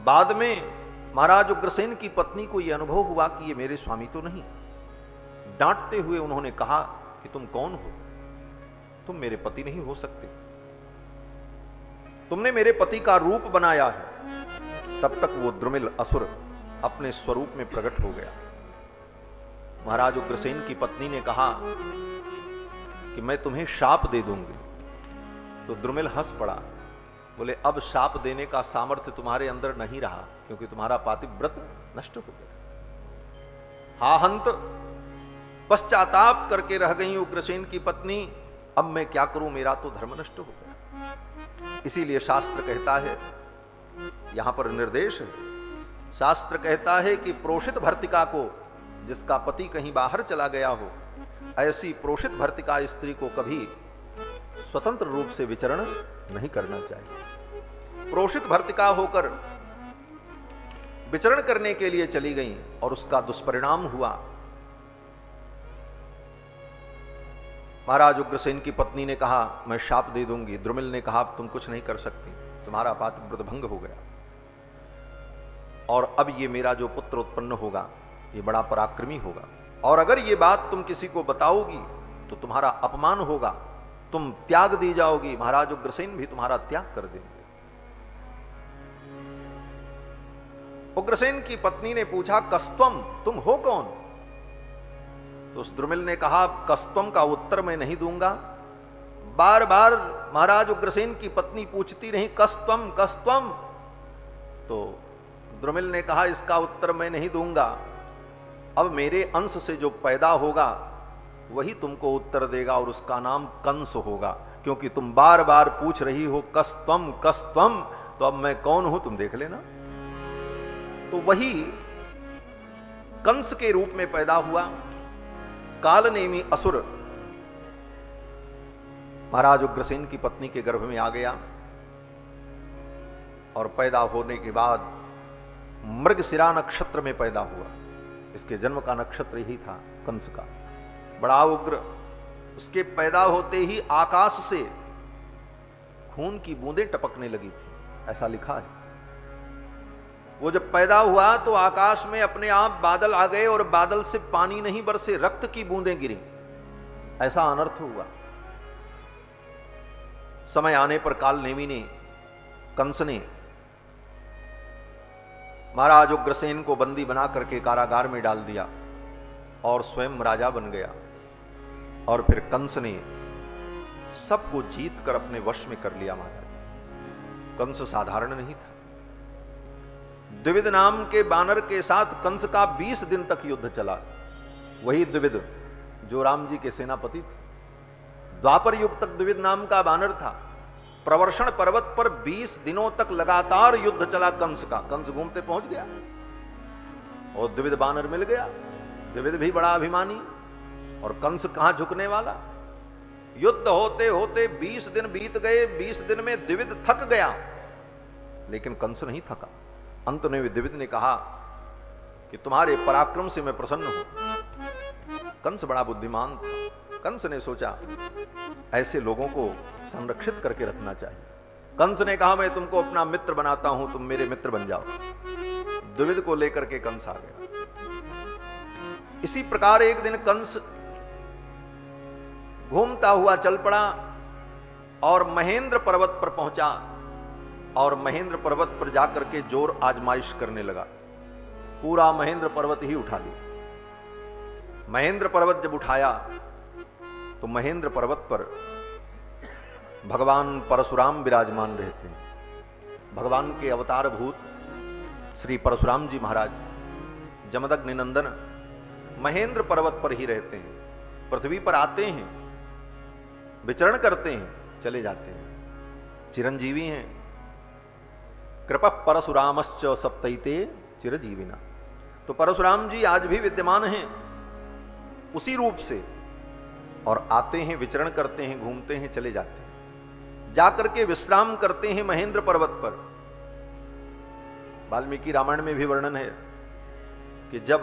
बाद में महाराज उग्रसेन की पत्नी को यह अनुभव हुआ कि ये मेरे स्वामी तो नहीं। डांटते हुए उन्होंने कहा कि तुम कौन हो? तुम मेरे पति नहीं हो सकते, तुमने मेरे पति का रूप बनाया है। तब तक वो द्रुमिल असुर अपने स्वरूप में प्रकट हो गया। महाराज उग्रसेन की पत्नी ने कहा कि मैं तुम्हें शाप दे दूंगी। तो द्रुमिल हंस पड़ा, बोले अब शाप देने का सामर्थ्य तुम्हारे अंदर नहीं रहा, क्योंकि तुम्हारा पातिव्रत नष्ट हो गया। हा हंत, पश्चाताप करके रह गई उग्रसेन की पत्नी, अब मैं क्या करूं, मेरा तो धर्म नष्ट हो गया। इसीलिए शास्त्र कहता है, यहां पर निर्देश है, शास्त्र कहता है कि प्रोषित भर्तिका को, जिसका पति कहीं बाहर चला गया हो, ऐसी प्रोषित भर्तिका स्त्री को कभी स्वतंत्र रूप से विचरण नहीं करना चाहिए। प्रोषित भर्तिका होकर विचरण करने के लिए चली गई और उसका दुष्परिणाम हुआ। महाराज उग्रसेन की पत्नी ने कहा मैं शाप दे दूंगी। द्रुमिल ने कहा तुम कुछ नहीं कर सकती, तुम्हारा पातिव्रत भंग हो गया, और अब ये मेरा जो पुत्र उत्पन्न होगा ये बड़ा पराक्रमी होगा, और अगर ये बात तुम किसी को बताओगी तो तुम्हारा अपमान होगा, तुम त्याग दी जाओगी, महाराज उग्रसेन भी तुम्हारा त्याग कर देंगे। उग्रसेन की पत्नी ने पूछा कस्त्वम, तुम हो कौन? तो उस द्रुमिल ने कहा कस्त्वम का उत्तर मैं नहीं दूंगा। बार बार महाराज उग्रसेन की पत्नी पूछती रही कस्त्वम कस्त्वम। तो द्रुमिल ने कहा इसका उत्तर मैं नहीं दूंगा, अब मेरे अंश से जो पैदा होगा वही तुमको उत्तर देगा, और उसका नाम कंस होगा, क्योंकि तुम बार बार पूछ रही हो कस्त्वम कस्त्वम, तो अब मैं कौन हूं तुम देख लेना। तो वही कंस के रूप में पैदा हुआ। कालनेमी असुर महाराज उग्रसेन की पत्नी के गर्भ में आ गया और पैदा होने के बाद मृगशिरा नक्षत्र में पैदा हुआ। इसके जन्म का नक्षत्र ही था कंस का, बड़ा उग्र। उसके पैदा होते ही आकाश से खून की बूंदें टपकने लगी थी, ऐसा लिखा है। वो जब पैदा हुआ तो आकाश में अपने आप बादल आ गए और बादल से पानी नहीं बरसे, रक्त की बूंदें गिरी। ऐसा अनर्थ हुआ। समय आने पर कालनेमी ने, कंस ने महाराज उग्रसेन को बंदी बना करके कारागार में डाल दिया और स्वयं राजा बन गया। और फिर कंस ने सबको जीत कर अपने वश में कर लिया। महाराज कंस साधारण नहीं था। द्विविद नाम के बानर के साथ कंस का 20 दिन तक युद्ध चला। वही द्विविद जो राम जी के सेनापति थे। द्वापर युग तक द्विविद नाम का बानर था। प्रवर्षण पर्वत पर 20 दिनों तक लगातार युद्ध चला कंस का। कंस घूमते पहुंच गया और द्विविद बानर मिल गया। द्विविद भी बड़ा अभिमानी और कंस कहां झुकने वाला। युद्ध होते होते 20 दिन बीत गए। 20 दिन में द्विविद थक गया, लेकिन कंस नहीं थका। अंत में द्विविद ने कहा कि तुम्हारे पराक्रम से मैं प्रसन्न हूं। कंस बड़ा बुद्धिमान था। कंस ने सोचा ऐसे लोगों को संरक्षित करके रखना चाहिए। कंस ने कहा मैं तुमको अपना मित्र बनाता हूं, तुम मेरे मित्र बन जाओ। द्विविद को लेकर के कंस आ गया। इसी प्रकार एक दिन कंस घूमता हुआ चल पड़ा और महेंद्र पर्वत पर पहुंचा और महेंद्र पर्वत पर जाकर के जोर आजमाइश करने लगा। पूरा महेंद्र पर्वत ही उठा लिया। महेंद्र पर्वत जब उठाया तो महेंद्र पर्वत पर भगवान परशुराम विराजमान रहते हैं। भगवान के अवतार भूत श्री परशुराम जी महाराज जमदग्नि नंदन महेंद्र पर्वत पर ही रहते हैं। पृथ्वी पर आते हैं, विचरण करते हैं, चले जाते हैं। चिरंजीवी हैं। कृपा परशुरामश्च सप्तैते चिरजीविना। तो परशुराम जी आज भी विद्यमान हैं उसी रूप से, और आते हैं, विचरण करते हैं, घूमते हैं, चले जाते हैं। जाकर के विश्राम करते हैं महेंद्र पर्वत पर। वाल्मीकि रामायण में भी वर्णन है कि जब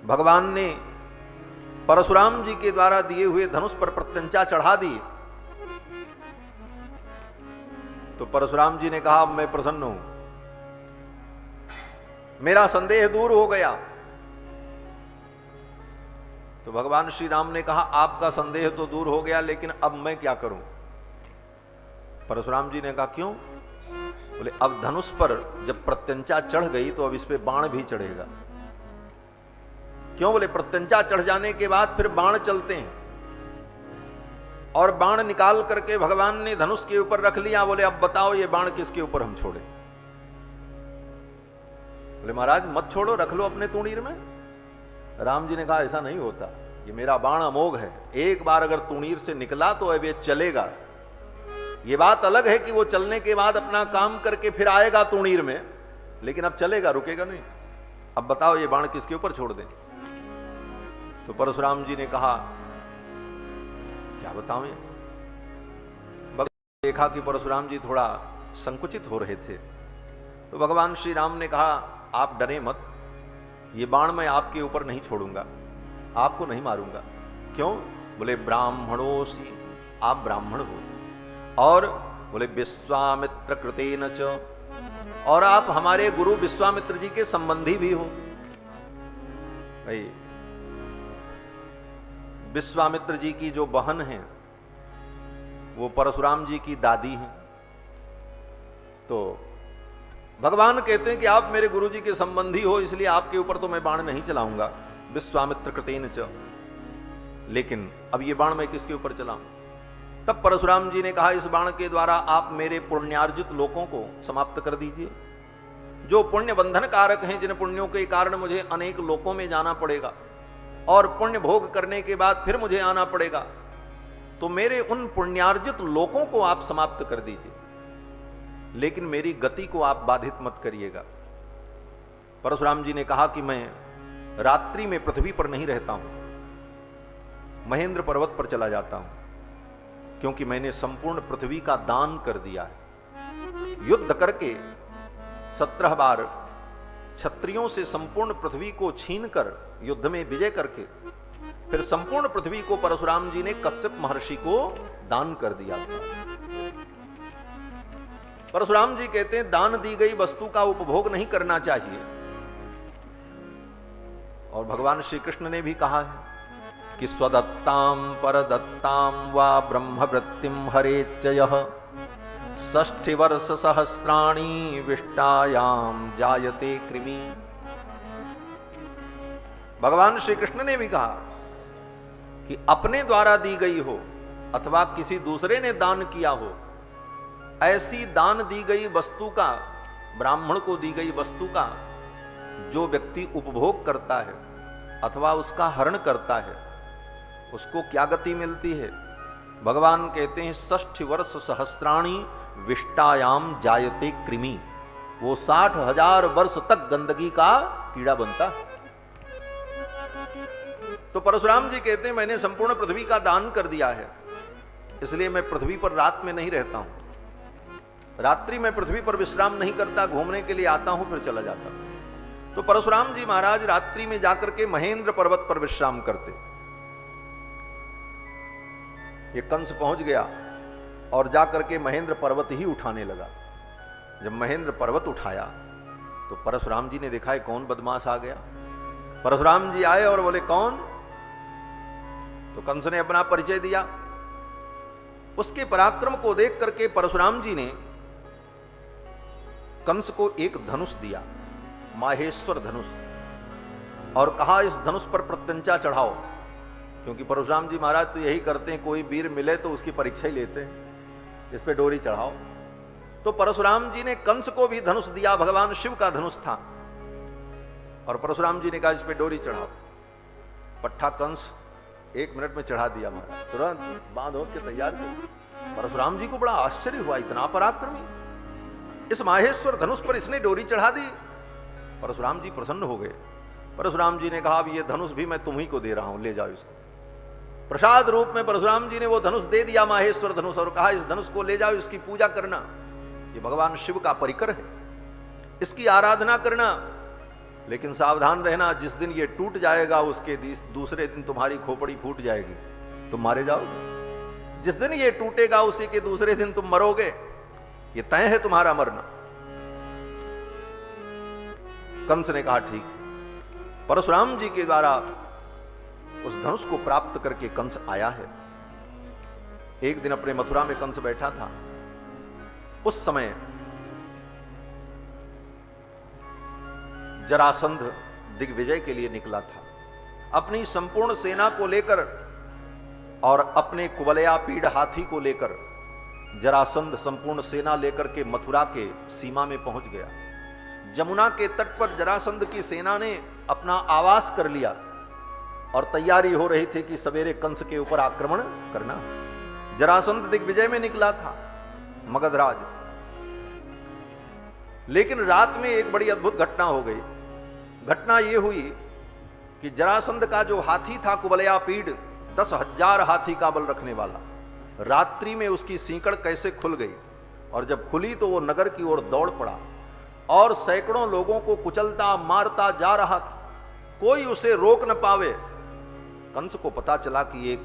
भगवान ने परशुराम जी के द्वारा दिए हुए धनुष पर प्रत्यंचा चढ़ा दी तो परशुराम जी ने कहा अब मैं प्रसन्न हूं, मेरा संदेह दूर हो गया। तो भगवान श्री राम ने कहा आपका संदेह तो दूर हो गया, लेकिन अब मैं क्या करूं? परशुराम जी ने कहा क्यों? बोले अब धनुष पर जब प्रत्यंचा चढ़ गई तो अब इस पे बाण भी चढ़ेगा। क्यों? बोले प्रत्यंचा चढ़ जाने के बाद फिर बाण चलते हैं, और बाण निकाल करके भगवान ने धनुष के ऊपर रख लिया। बोले अब बताओ ये बाण किसके ऊपर हम छोड़े? बोले महाराज मत छोड़ो, रख लो अपने तुणीर में। राम जी ने कहा ऐसा नहीं होता, ये मेरा बाण अमोघ है। एक बार अगर तुणीर से निकला तो अब ये चलेगा। ये बात अलग है कि वो चलने के बाद अपना काम करके फिर आएगा तुणीर में, लेकिन अब चलेगा, रुकेगा नहीं। अब बताओ ये बाण किसके ऊपर छोड़ दें? तो परशुराम जी ने कहा क्या बताऊं? भगवान ने देखा कि परशुराम जी थोड़ा संकुचित हो रहे थे, तो भगवान श्री राम ने कहा आप डरे मत, ये बाण मैं आपके ऊपर नहीं छोड़ूंगा, आपको नहीं मारूंगा। क्यों? बोले ब्राह्मणोसी, आप ब्राह्मण हो, और बोले विश्वामित्र कृतेन च, और आप हमारे गुरु विश्वामित्र जी के संबंधी भी हो। भाई विश्वामित्र जी की जो बहन है वो परशुराम जी की दादी हैं। तो भगवान कहते हैं कि आप मेरे गुरु जी के संबंधी हो, इसलिए आपके ऊपर तो मैं बाण नहीं चलाऊंगा, विश्वामित्र कृतेन च। लेकिन अब ये बाण मैं किसके ऊपर चलाऊं? तब परशुराम जी ने कहा इस बाण के द्वारा आप मेरे पुण्यार्जित लोकों को समाप्त कर दीजिए, जो पुण्य बंधन कारक हैं, जिन पुण्यों के कारण मुझे अनेक लोकों में जाना पड़ेगा और पुण्य भोग करने के बाद फिर मुझे आना पड़ेगा। तो मेरे उन पुण्यार्जित लोकों को आप समाप्त कर दीजिए, लेकिन मेरी गति को आप बाधित मत करिएगा। परशुराम जी ने कहा कि मैं रात्रि में पृथ्वी पर नहीं रहता हूं, महेंद्र पर्वत पर चला जाता हूं, क्योंकि मैंने संपूर्ण पृथ्वी का दान कर दिया है। युद्ध करके 17 बार क्षत्रियों से संपूर्ण पृथ्वी को छीनकर युद्ध में विजय करके फिर संपूर्ण पृथ्वी को परशुराम जी ने कश्यप महर्षि को दान कर दिया था। परशुराम जी कहते हैं दान दी गई वस्तु का उपभोग नहीं करना चाहिए। और भगवान श्री कृष्ण ने भी कहा है कि स्वदत्ताम परदत्ताम वा ब्रह्मवृत्तिम हरेच्च यः 60 वर्ष सहस्राणि विष्टायाम जायते कृमि। भगवान श्री कृष्ण ने भी कहा कि अपने द्वारा दी गई हो अथवा किसी दूसरे ने दान किया हो, ऐसी दान दी गई वस्तु का, ब्राह्मण को दी गई वस्तु का जो व्यक्ति उपभोग करता है अथवा उसका हरण करता है, उसको क्या गति मिलती है? भगवान कहते हैं 60 वर्ष सहस्राणि विष्टायाम जायते कृमि। वो 60,000 वर्ष तक गंदगी का कीड़ा बनता है। तो परशुराम जी कहते हैं मैंने संपूर्ण पृथ्वी का दान कर दिया है, इसलिए मैं पृथ्वी पर रात में नहीं रहता हूं। रात्रि में पृथ्वी पर विश्राम नहीं करता, घूमने के लिए आता हूं फिर चला जाता हूं। तो परशुराम जी महाराज रात्रि में जाकर के महेंद्र पर्वत पर विश्राम करते। ये कंस पहुंच गया और जाकर के महेंद्र पर्वत ही उठाने लगा। जब महेंद्र पर्वत उठाया तो परशुराम जी ने देखा है कौन बदमाश आ गया। परशुराम जी आए और बोले कौन? तो कंस ने अपना परिचय दिया। उसके पराक्रम को देख करके परशुराम जी ने कंस को एक धनुष दिया, माहेश्वर धनुष, और कहा इस धनुष पर प्रत्यंचा चढ़ाओ। क्योंकि परशुराम जी महाराज तो यही करते हैं, कोई वीर मिले तो उसकी परीक्षा ही लेते हैं, इस पे डोरी चढ़ाओ। तो परशुराम जी ने कंस को भी धनुष दिया, भगवान शिव का धनुष था, और परशुराम जी ने कहा इस पे डोरी चढ़ाओ। पट्ठा कंस 1 मिनट में चढ़ा दिया महाराज, तुरंत बांध हो के तैयार कर। परशुराम जी को बड़ा आश्चर्य हुआ, इतना पराक्रमी, इस माहेश्वर धनुष पर इसने डोरी चढ़ा दी। परशुराम जी प्रसन्न हो गए। परशुराम जी ने कहा अब ये धनुष भी मैं तुम्ही को दे रहा हूं, ले जाओ इसको। प्रसाद रूप में परशुराम जी ने वो धनुष दे दिया, माहेश्वर धनुष, और कहा इस धनुष को ले जाओ, इसकी पूजा करना, ये भगवान शिव का परिकर है, इसकी आराधना करना। लेकिन सावधान रहना, जिस दिन ये टूट जाएगा उसके दूसरे दिन तुम्हारी खोपड़ी फूट जाएगी, तुम मारे जाओगे। जिस दिन ये टूटेगा उसी के दूसरे दिन तुम मरोगे, ये तय है तुम्हारा मरना। कंस ने कहा ठीक है। परशुराम जी के द्वारा उस धनुष को प्राप्त करके कंस आया है। एक दिन अपने मथुरा में कंस बैठा था। उस समय जरासंध दिग्विजय के लिए निकला था। अपनी संपूर्ण सेना को लेकर और अपने कुबलया पीड़ हाथी को लेकर जरासंध संपूर्ण सेना लेकर के मथुरा के सीमा में पहुंच गया। जमुना के तट पर जरासंध की सेना ने अपना आवास कर लिया और तैयारी हो रही थी कि सवेरे कंस के ऊपर आक्रमण करना। जरासंध दिग्विजय में निकला था, मगधराज। लेकिन रात में एक बड़ी अद्भुत घटना हो गई। घटना यह हुई कि जरासंध का जो हाथी था कुबलया पीड़, 10,000 हाथी का बल रखने वाला, रात्रि में उसकी सीकड़ कैसे खुल गई, और जब खुली तो वो नगर की ओर दौड़ पड़ा और सैकड़ों लोगों को कुचलता मारता जा रहा था, कोई उसे रोक न पावे। कंस को पता चला कि एक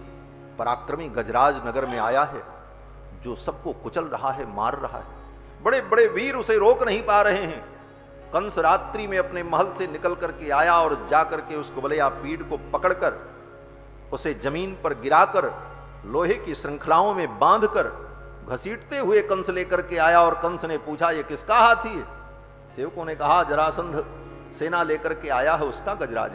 पराक्रमी गजराज नगर में आया है जो सबको कुचल रहा है, मार रहा है। बड़े बड़े वीर उसे रोक नहीं पा रहे हैं। कंस रात्रि में अपने महल से निकल करके आया और जाकर के उस कुबलया पीड़ को पकड़कर उसे जमीन पर गिराकर लोहे की श्रृंखलाओं में बांधकर घसीटते हुए कंस लेकर के आया। और कंस ने पूछा ये किसका हाथी है? सेवकों ने कहा जरासंध सेना लेकर के आया है, उसका गजराज।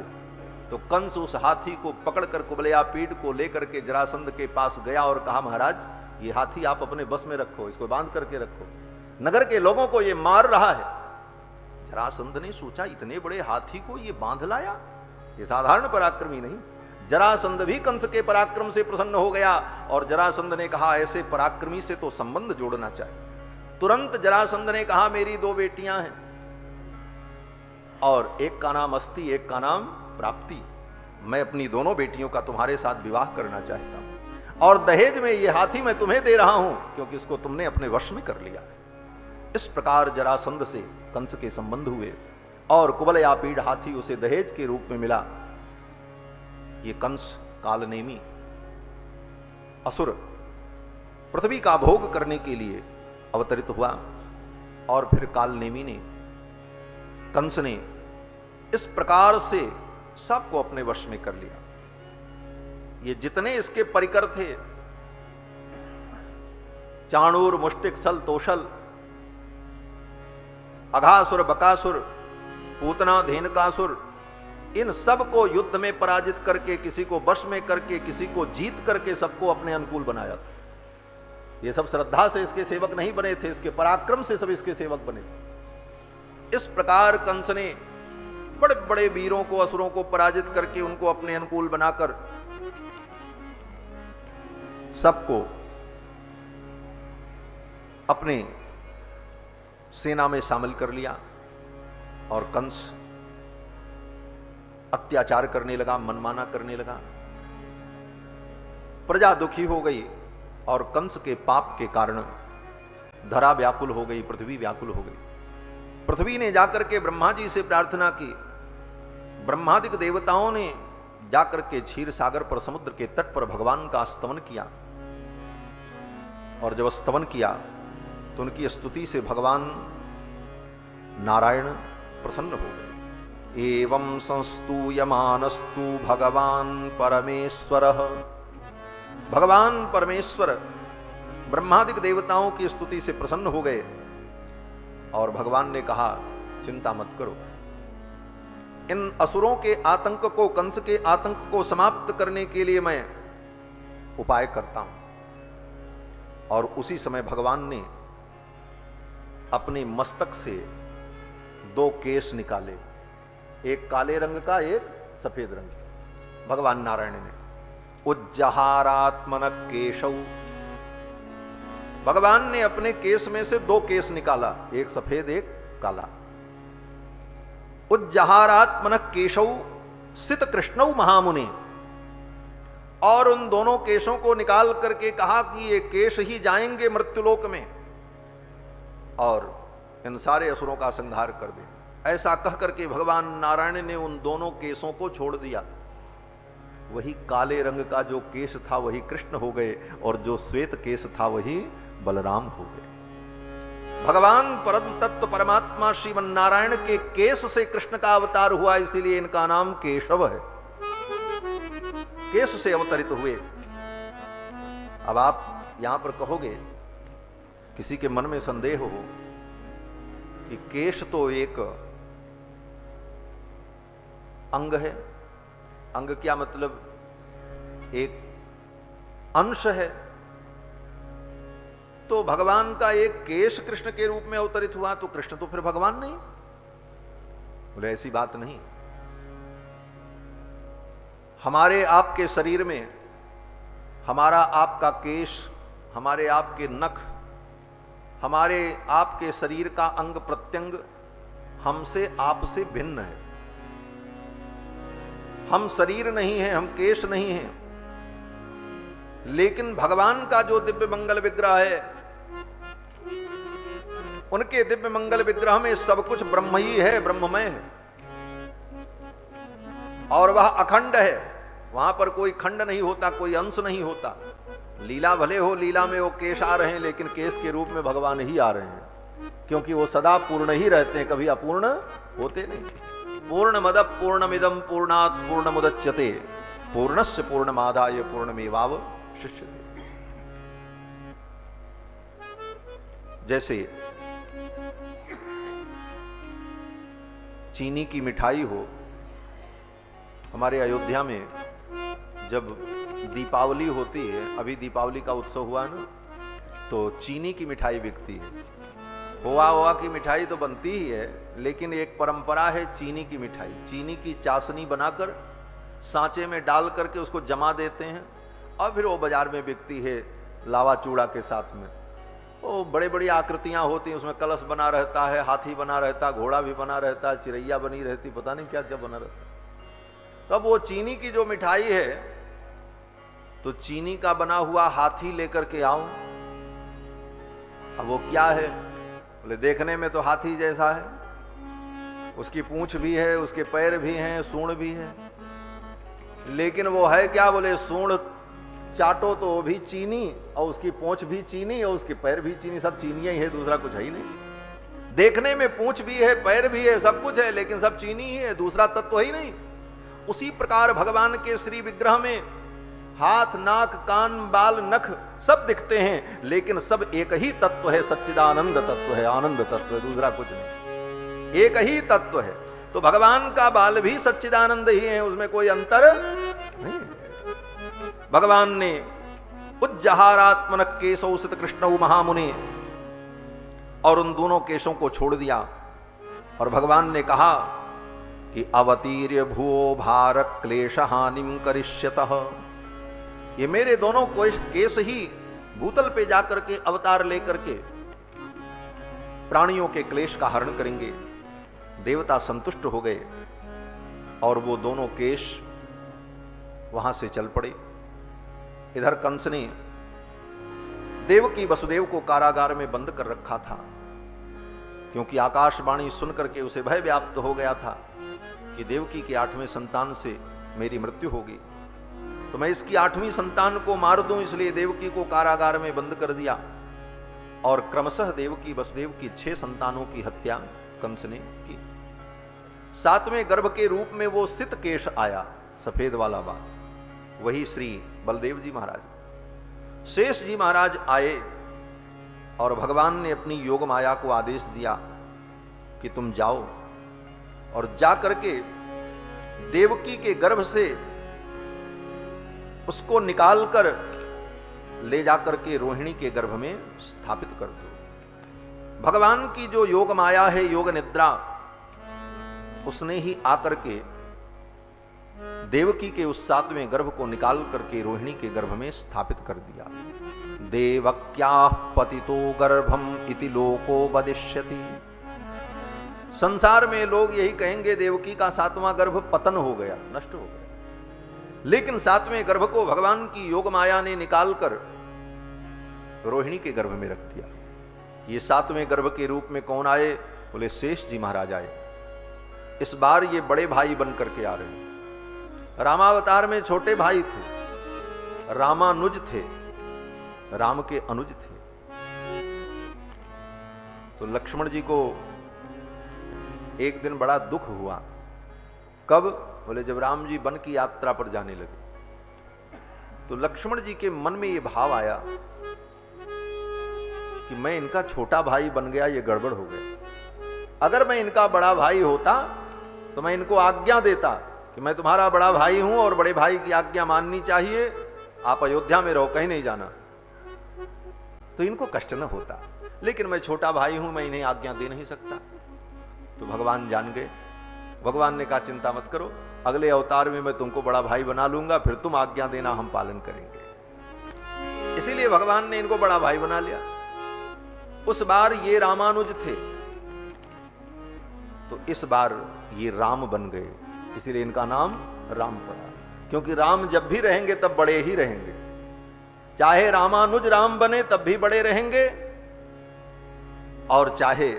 तो कंस उस हाथी को पकड़कर कुबलया पीड़ को लेकर के जरासंध के पास गया और कहा महाराज ये हाथी आप अपने बस में रखो, इसको बांध करके रखो, नगर के लोगों को ये मार रहा है। जरासंध ने सोचा इतने बड़े हाथी को ये बांध लाया, ये साधारण पराक्रमी नहीं। जरासंध भी कंस के पराक्रम से प्रसन्न हो गया और जरासंध ने कहा ऐसे पराक्रमी से तो संबंध जोड़ना चाहिए। तुरंत जरासंध ने कहा मेरी 2 बेटियां हैं, और एक का नाम अस्ति, एक का नाम प्राप्ति। मैं अपनी दोनों बेटियों का तुम्हारे साथ विवाह करना चाहता हूं और दहेज में ये हाथी मैं तुम्हें दे रहा हूं क्योंकि इसको तुमने अपने वश में कर लिया है। इस प्रकार जरासंध से कंस के संबंध हुए और कुबलयापीड़ हाथी उसे दहेज के रूप में मिला। ये कंस कालनेमी असुर पृथ्वी का भोग करने के लिए अवतरित हुआ और फिर कालनेमी ने, कंस ने इस प्रकार से सबको अपने वश में कर लिया। ये जितने इसके परिकर थे, चाणूर, मुष्टिक, सल, तोशल, अघासुर, बकासुर, पूतना, धेनकासुर, इन सबको युद्ध में पराजित करके, किसी को वश में करके, किसी को जीत करके सबको अपने अनुकूल बनाया। ये सब श्रद्धा से इसके सेवक नहीं बने थे, इसके पराक्रम से सब इसके सेवक बने। इस प्रकार कंस ने बड़े बड़े वीरों को, असुरों को पराजित करके उनको अपने अनुकूल बनाकर सबको अपने सेना में शामिल कर लिया और कंस अत्याचार करने लगा, मनमाना करने लगा। प्रजा दुखी हो गई और कंस के पाप के कारण धरा व्याकुल हो गई, पृथ्वी व्याकुल हो गई। पृथ्वी ने जाकर के ब्रह्मा जी से प्रार्थना की। ब्रह्मादिक देवताओं ने जाकर के क्षीर सागर पर, समुद्र के तट पर भगवान का स्तवन किया और जब स्तवन किया तो उनकी स्तुति से भगवान नारायण प्रसन्न हो गए। एवं संस्तूयमानस्तु भगवान परमेश्वर। भगवान परमेश्वर ब्रह्मादिक देवताओं की स्तुति से प्रसन्न हो गए और भगवान ने कहा, चिंता मत करो, इन असुरों के आतंक को, कंस के आतंक को समाप्त करने के लिए मैं उपाय करता हूं। और उसी समय भगवान ने अपने मस्तक से दो केश निकाले, एक काले रंग का, एक सफेद रंग का। भगवान नारायण ने उज्जहारात्मन केशौ, भगवान ने अपने केश में से दो केश निकाला, एक सफेद एक काला। उज्जहारात्मन केशौ सित कृष्णौ महामुनि, और उन दोनों केशों को निकाल करके कहा कि ये केश ही जाएंगे मृत्युलोक में और इन सारे असुरों का संहार कर दे। ऐसा कह करके भगवान नारायण ने उन दोनों केशों को छोड़ दिया। वही काले रंग का जो केश था वही कृष्ण हो गए और जो श्वेत केश था वही बलराम हो गए। भगवान परम तत्व परमात्मा श्रीमन नारायण के केश से कृष्ण का अवतार हुआ, इसीलिए इनका नाम केशव है। केश से अवतरित हुए। अब आप यहां पर कहोगे, किसी के मन में संदेह हो कि केश तो एक अंग है। अंग क्या मतलब? एक अंश है। तो भगवान का एक केश कृष्ण के रूप में अवतरित हुआ तो कृष्ण तो फिर भगवान नहीं? बोले ऐसी बात नहीं। हमारे आपके शरीर में हमारा आपका केश, हमारे आपके नख, हमारे आपके शरीर का अंग प्रत्यंग हमसे आपसे भिन्न है। हम शरीर नहीं है, हम केश नहीं है, लेकिन भगवान का जो दिव्य मंगल विग्रह है, उनके दिव्य मंगल विग्रह में सब कुछ ब्रह्म ही है, ब्रह्ममय है और वह अखंड है। वहां पर कोई खंड नहीं होता, कोई अंश नहीं होता। लीला भले हो, लीला में वो केश आ रहे हैं, लेकिन केश के रूप में भगवान ही आ रहे हैं, क्योंकि वो सदा पूर्ण ही रहते हैं, कभी अपूर्ण होते नहीं। पूर्णमद पूर्णमिदम पूर्णात् पूर्णमुदच्यते पूर्णस्य पूर्णमादाय पूर्णमेवावशिष्यते। जैसे चीनी की मिठाई हो, हमारे अयोध्या में जब दीपावली होती है, अभी दीपावली का उत्सव हुआ ना, तो चीनी की मिठाई बिकती है। खोआ की मिठाई तो बनती ही है, लेकिन एक परंपरा है चीनी की मिठाई। चीनी की चाशनी बनाकर सांचे में डाल करके उसको जमा देते हैं और फिर वो बाजार में बिकती है लावा चूड़ा के साथ में। वो बड़े बड़ी आकृतियां होती हैं, उसमें कलश बना रहता है, हाथी बना रहता, घोड़ा भी बना रहता, चिड़ैया बनी रहती, पता नहीं क्या क्या बना रहता। तब वो चीनी की जो मिठाई है, तो चीनी का बना हुआ हाथी लेकर के आओ। अब वो क्या है? बोले देखने में तो हाथी जैसा है, उसकी पूंछ भी है, उसके पैर भी हैं, सूंड भी है, लेकिन वो है क्या? बोले सूंड चाटो तो वो भी चीनी, और उसकी पूंछ भी चीनी, और उसके पैर भी चीनी, सब चीनी ही है, दूसरा कुछ है ही नहीं। देखने में पूंछ भी है, पैर भी है, सब कुछ है, लेकिन सब चीनी ही है, दूसरा तत्व ही नहीं। उसी प्रकार भगवान के श्री विग्रह में हाथ, नाक, कान, बाल, नख सब दिखते हैं, लेकिन सब एक ही तत्व है, सच्चिदानंद तत्व है, आनंद तत्व है, दूसरा कुछ नहीं, एक ही तत्व है। तो भगवान का बाल भी सच्चिदानंद ही है, उसमें कोई अंतर नहीं। भगवान ने उज्जहारात्मन केशौ स्थित कृष्णौ महामुनि, और उन दोनों केशों को छोड़ दिया, और भगवान ने कहा कि अवतीर्य भूओ भार क्लेश हानिम करिष्यतः। ये मेरे दोनों केश ही भूतल पे जाकर के अवतार लेकर के प्राणियों के क्लेश का हरण करेंगे। देवता संतुष्ट हो गए, और वो दोनों केश वहां से चल पड़े। इधर कंस ने देवकी वसुदेव को कारागार में बंद कर रखा था, क्योंकि आकाशवाणी सुनकर के उसे भय व्याप्त हो गया था कि देवकी के 8वें संतान से मेरी मृत्यु होगी, तो मैं इसकी 8वीं संतान को मार दूं, इसलिए देवकी को कारागार में बंद कर दिया, और क्रमशः देवकी वसुदेव की 6 संतानों की हत्या कंस ने की। 7वें गर्भ के रूप में वो सित केश आया, सफेद वाला बाल, वही श्री बलदेव जी महाराज। शेष जी महाराज आए, और भगवान ने अपनी योग माया को आदेश दिया कि तुम जाओ, और जाकर के देवकी के गर्भ से उसको निकालकर ले जाकर के रोहिणी के गर्भ में स्थापित कर दो। भगवान की जो योग माया है, योग निद्रा, उसने ही आकर के देवकी के उस 7वें गर्भ को निकाल करके रोहिणी के गर्भ में स्थापित कर दिया। देवक्या पतितो गर्भम इति लोको वदिष्यति। संसार में लोग यही कहेंगे देवकी का 7वां गर्भ पतन हो गया, नष्ट हो गया, लेकिन 7वें गर्भ को भगवान की योग माया ने निकालकर रोहिणी के गर्भ में रख दिया। ये 7वें गर्भ के रूप में कौन आए? बोले शेष जी महाराज आए। इस बार ये बड़े भाई बन करके आ रहे हैं। रामावतार में छोटे भाई थे, रामानुज थे, राम के अनुज थे। तो लक्ष्मण जी को एक दिन बड़ा दुख हुआ। कब? बोले जब राम जी वन की यात्रा पर जाने लगे, तो लक्ष्मण जी के मन में ये भाव आया कि मैं इनका छोटा भाई बन गया, ये गड़बड़ हो गया। अगर मैं इनका बड़ा भाई होता तो मैं इनको आज्ञा देता कि मैं तुम्हारा बड़ा भाई हूं और बड़े भाई की आज्ञा माननी चाहिए, आप अयोध्या में रहो, कहीं नहीं जाना, तो इनको कष्ट न होता। लेकिन मैं छोटा भाई हूं, मैं इन्हें आज्ञा दे नहीं सकता। तो भगवान जान गए। भगवान ने कहा चिंता मत करो, अगले अवतार में मैं तुमको बड़ा भाई बना लूंगा, फिर तुम आज्ञा देना, हम पालन करेंगे। इसीलिए भगवान ने इनको बड़ा भाई बना लिया। उस बार ये रामानुज थे, तो इस बार ये राम बन गए, इसीलिए इनका नाम राम पड़ा। क्योंकि राम जब भी रहेंगे तब बड़े ही रहेंगे, चाहे रामानुज राम बने तब भी बड़े रहेंगे, और चाहे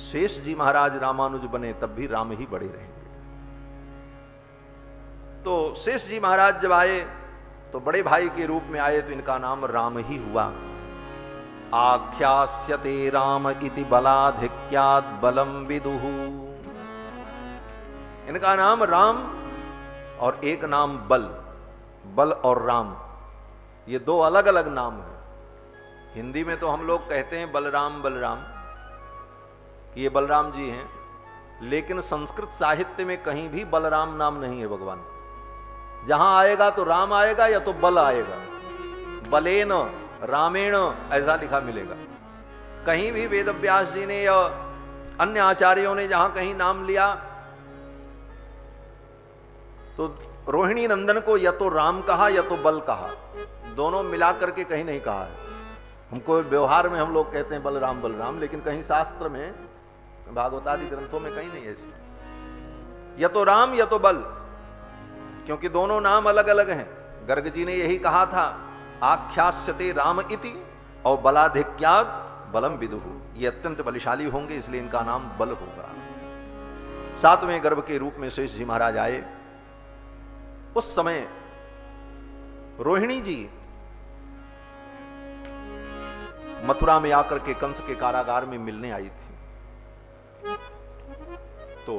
शेष जी महाराज रामानुज बने तब भी राम ही बड़े रहेंगे। तो शेष जी महाराज जब आए तो बड़े भाई के रूप में आए, तो इनका नाम राम ही हुआ। आख्यास्यते राम इति बलाधिक्यात् बलम विदुहु। इनका नाम राम और एक नाम बल। बल और राम ये दो अलग अलग नाम हैं। हिंदी में तो हम लोग कहते हैं बलराम बलराम, ये बलराम जी हैं, लेकिन संस्कृत साहित्य में कहीं भी बलराम नाम नहीं है भगवान। जहां आएगा तो राम आएगा या तो बल आएगा, बलेन रामेण ऐसा लिखा मिलेगा। कहीं भी वेद व्यास जी ने या अन्य आचार्यों ने जहां कहीं नाम लिया तो रोहिणी नंदन को या तो राम कहा या तो बल कहा, दोनों मिलाकर के कहीं नहीं कहा है। हमको व्यवहार में हम लोग कहते हैं बलराम बलराम, लेकिन कहीं शास्त्र में, भागवतादि ग्रंथों में कहीं नहीं ऐसे। या तो राम या तो बल, क्योंकि दोनों नाम अलग अलग हैं। गर्ग जी ने यही कहा था, आख्यास्यते राम इति और बलाधिक्यात् बलम विदुः। ये अत्यंत बलशाली होंगे, इसलिए इनका नाम बल होगा। 7वें गर्भ के रूप में शेष जी महाराज आए। उस समय रोहिणी जी मथुरा में आकर के कंस के कारागार में मिलने आई थी। तो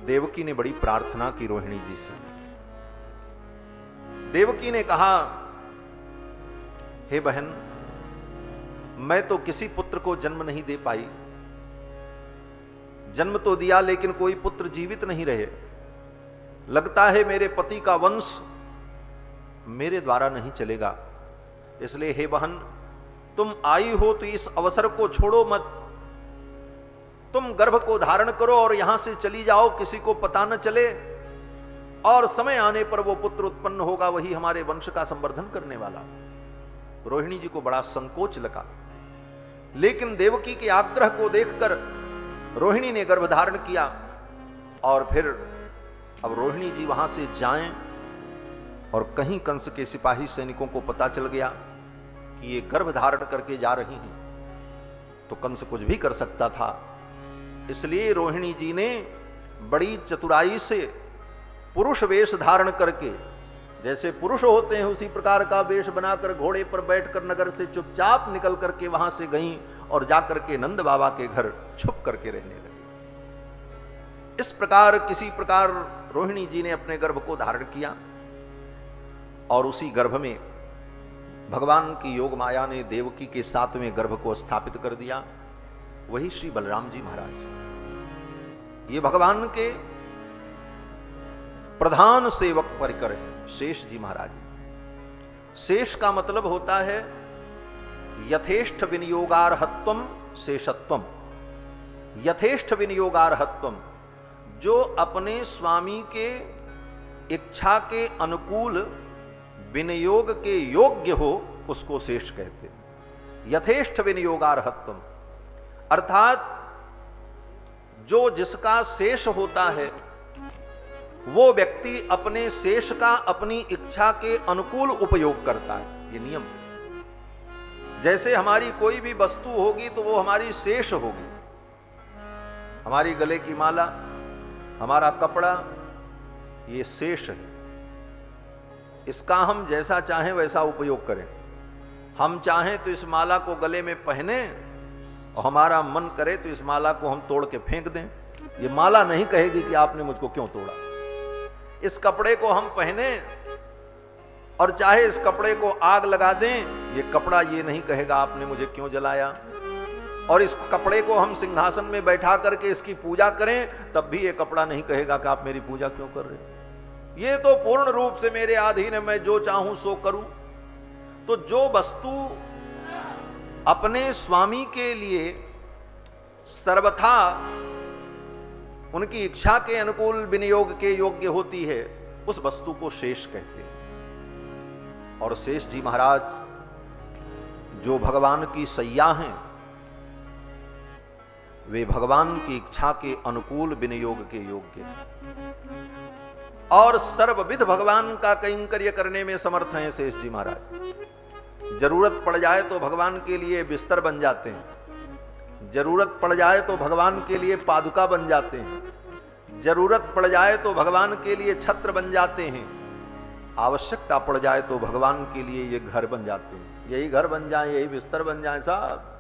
देवकी ने बड़ी प्रार्थना की रोहिणी जी से। देवकी ने कहा, हे बहन, मैं तो किसी पुत्र को जन्म नहीं दे पाई, जन्म तो दिया लेकिन कोई पुत्र जीवित नहीं रहे। लगता है मेरे पति का वंश मेरे द्वारा नहीं चलेगा। इसलिए हे बहन, तुम आई हो तो इस अवसर को छोड़ो मत। तुम गर्भ को धारण करो और यहां से चली जाओ, किसी को पता न चले, और समय आने पर वो पुत्र उत्पन्न होगा, वही हमारे वंश का संवर्धन करने वाला। रोहिणी जी को बड़ा संकोच लगा, लेकिन देवकी के आग्रह को देखकर रोहिणी ने गर्भ धारण किया। और फिर अब रोहिणी जी वहां से जाएं, और कहीं कंस के सिपाही सैनिकों को पता चल गया कि ये गर्भ धारण करके जा रही हैं, तो कंस कुछ भी कर सकता था। इसलिए रोहिणी जी ने बड़ी चतुराई से पुरुष वेश धारण करके, जैसे पुरुष होते हैं उसी प्रकार का वेश बनाकर घोड़े पर बैठकर नगर से चुपचाप निकल करके वहां से गईं और जाकर के नंद बाबा के घर छुप करके रहने लगी। इस प्रकार किसी प्रकार रोहिणी जी ने अपने गर्भ को धारण किया, और उसी गर्भ में भगवान की योग माया ने देवकी के 7वें गर्भ को स्थापित कर दिया, वही श्री बलराम जी महाराज। ये भगवान के प्रधान सेवक परिकर हैं शेष जी महाराज। शेष का मतलब होता है यथेष्ट विनियोगार्हत्वम शेषत्वम। यथेष्ट विनियोगार्हत्वम, जो अपने स्वामी के इच्छा के अनुकूल विनियोग के योग्य हो, उसको शेष कहते हैं। यथेष्ट विनियोगार्हत्वम अर्थात जो जिसका शेष होता है, वो व्यक्ति अपने शेष का अपनी इच्छा के अनुकूल उपयोग करता है। ये नियम। जैसे हमारी कोई भी वस्तु होगी तो वो हमारी शेष होगी। हमारी गले की माला, हमारा कपड़ा, ये शेष है। इसका हम जैसा चाहें वैसा उपयोग करें। हम चाहें तो इस माला को गले में पहने, और हमारा मन करे तो इस माला को हम तोड़ के फेंक दें। ये माला नहीं कहेगी कि आपने मुझको क्यों तोड़ा। इस कपड़े को हम पहने और चाहे इस कपड़े को आग लगा दें, ये कपड़ा ये नहीं कहेगा आपने मुझे क्यों जलाया। और इस कपड़े को हम सिंहासन में बैठा करके इसकी पूजा करें, तब भी ये कपड़ा नहीं कहेगा कि आप मेरी पूजा क्यों कर रहे हैं। ये तो पूर्ण रूप से मेरे अधीन है, मैं जो चाहूं सो करूं। तो जो वस्तु अपने स्वामी के लिए सर्वथा उनकी इच्छा के अनुकूल विनियोग के योग्य होती है, उस वस्तु को शेष कहते हैं। और शेष जी महाराज जो भगवान की सैया हैं, वे भगवान की इच्छा के अनुकूल विनियोग के योग्य हैं और सर्वविध भगवान का कैंकर्य करने में समर्थ हैं शेष जी महाराज। जरूरत पड़ जाए तो भगवान के लिए बिस्तर बन जाते हैं, जरूरत पड़ जाए तो भगवान के लिए पादुका बन जाते हैं, जरूरत पड़ जाए तो भगवान के लिए छत्र बन जाते हैं, आवश्यकता पड़ जाए तो भगवान के लिए ये घर बन जाते हैं। यही घर बन जाए, यही बिस्तर बन जाए साहब,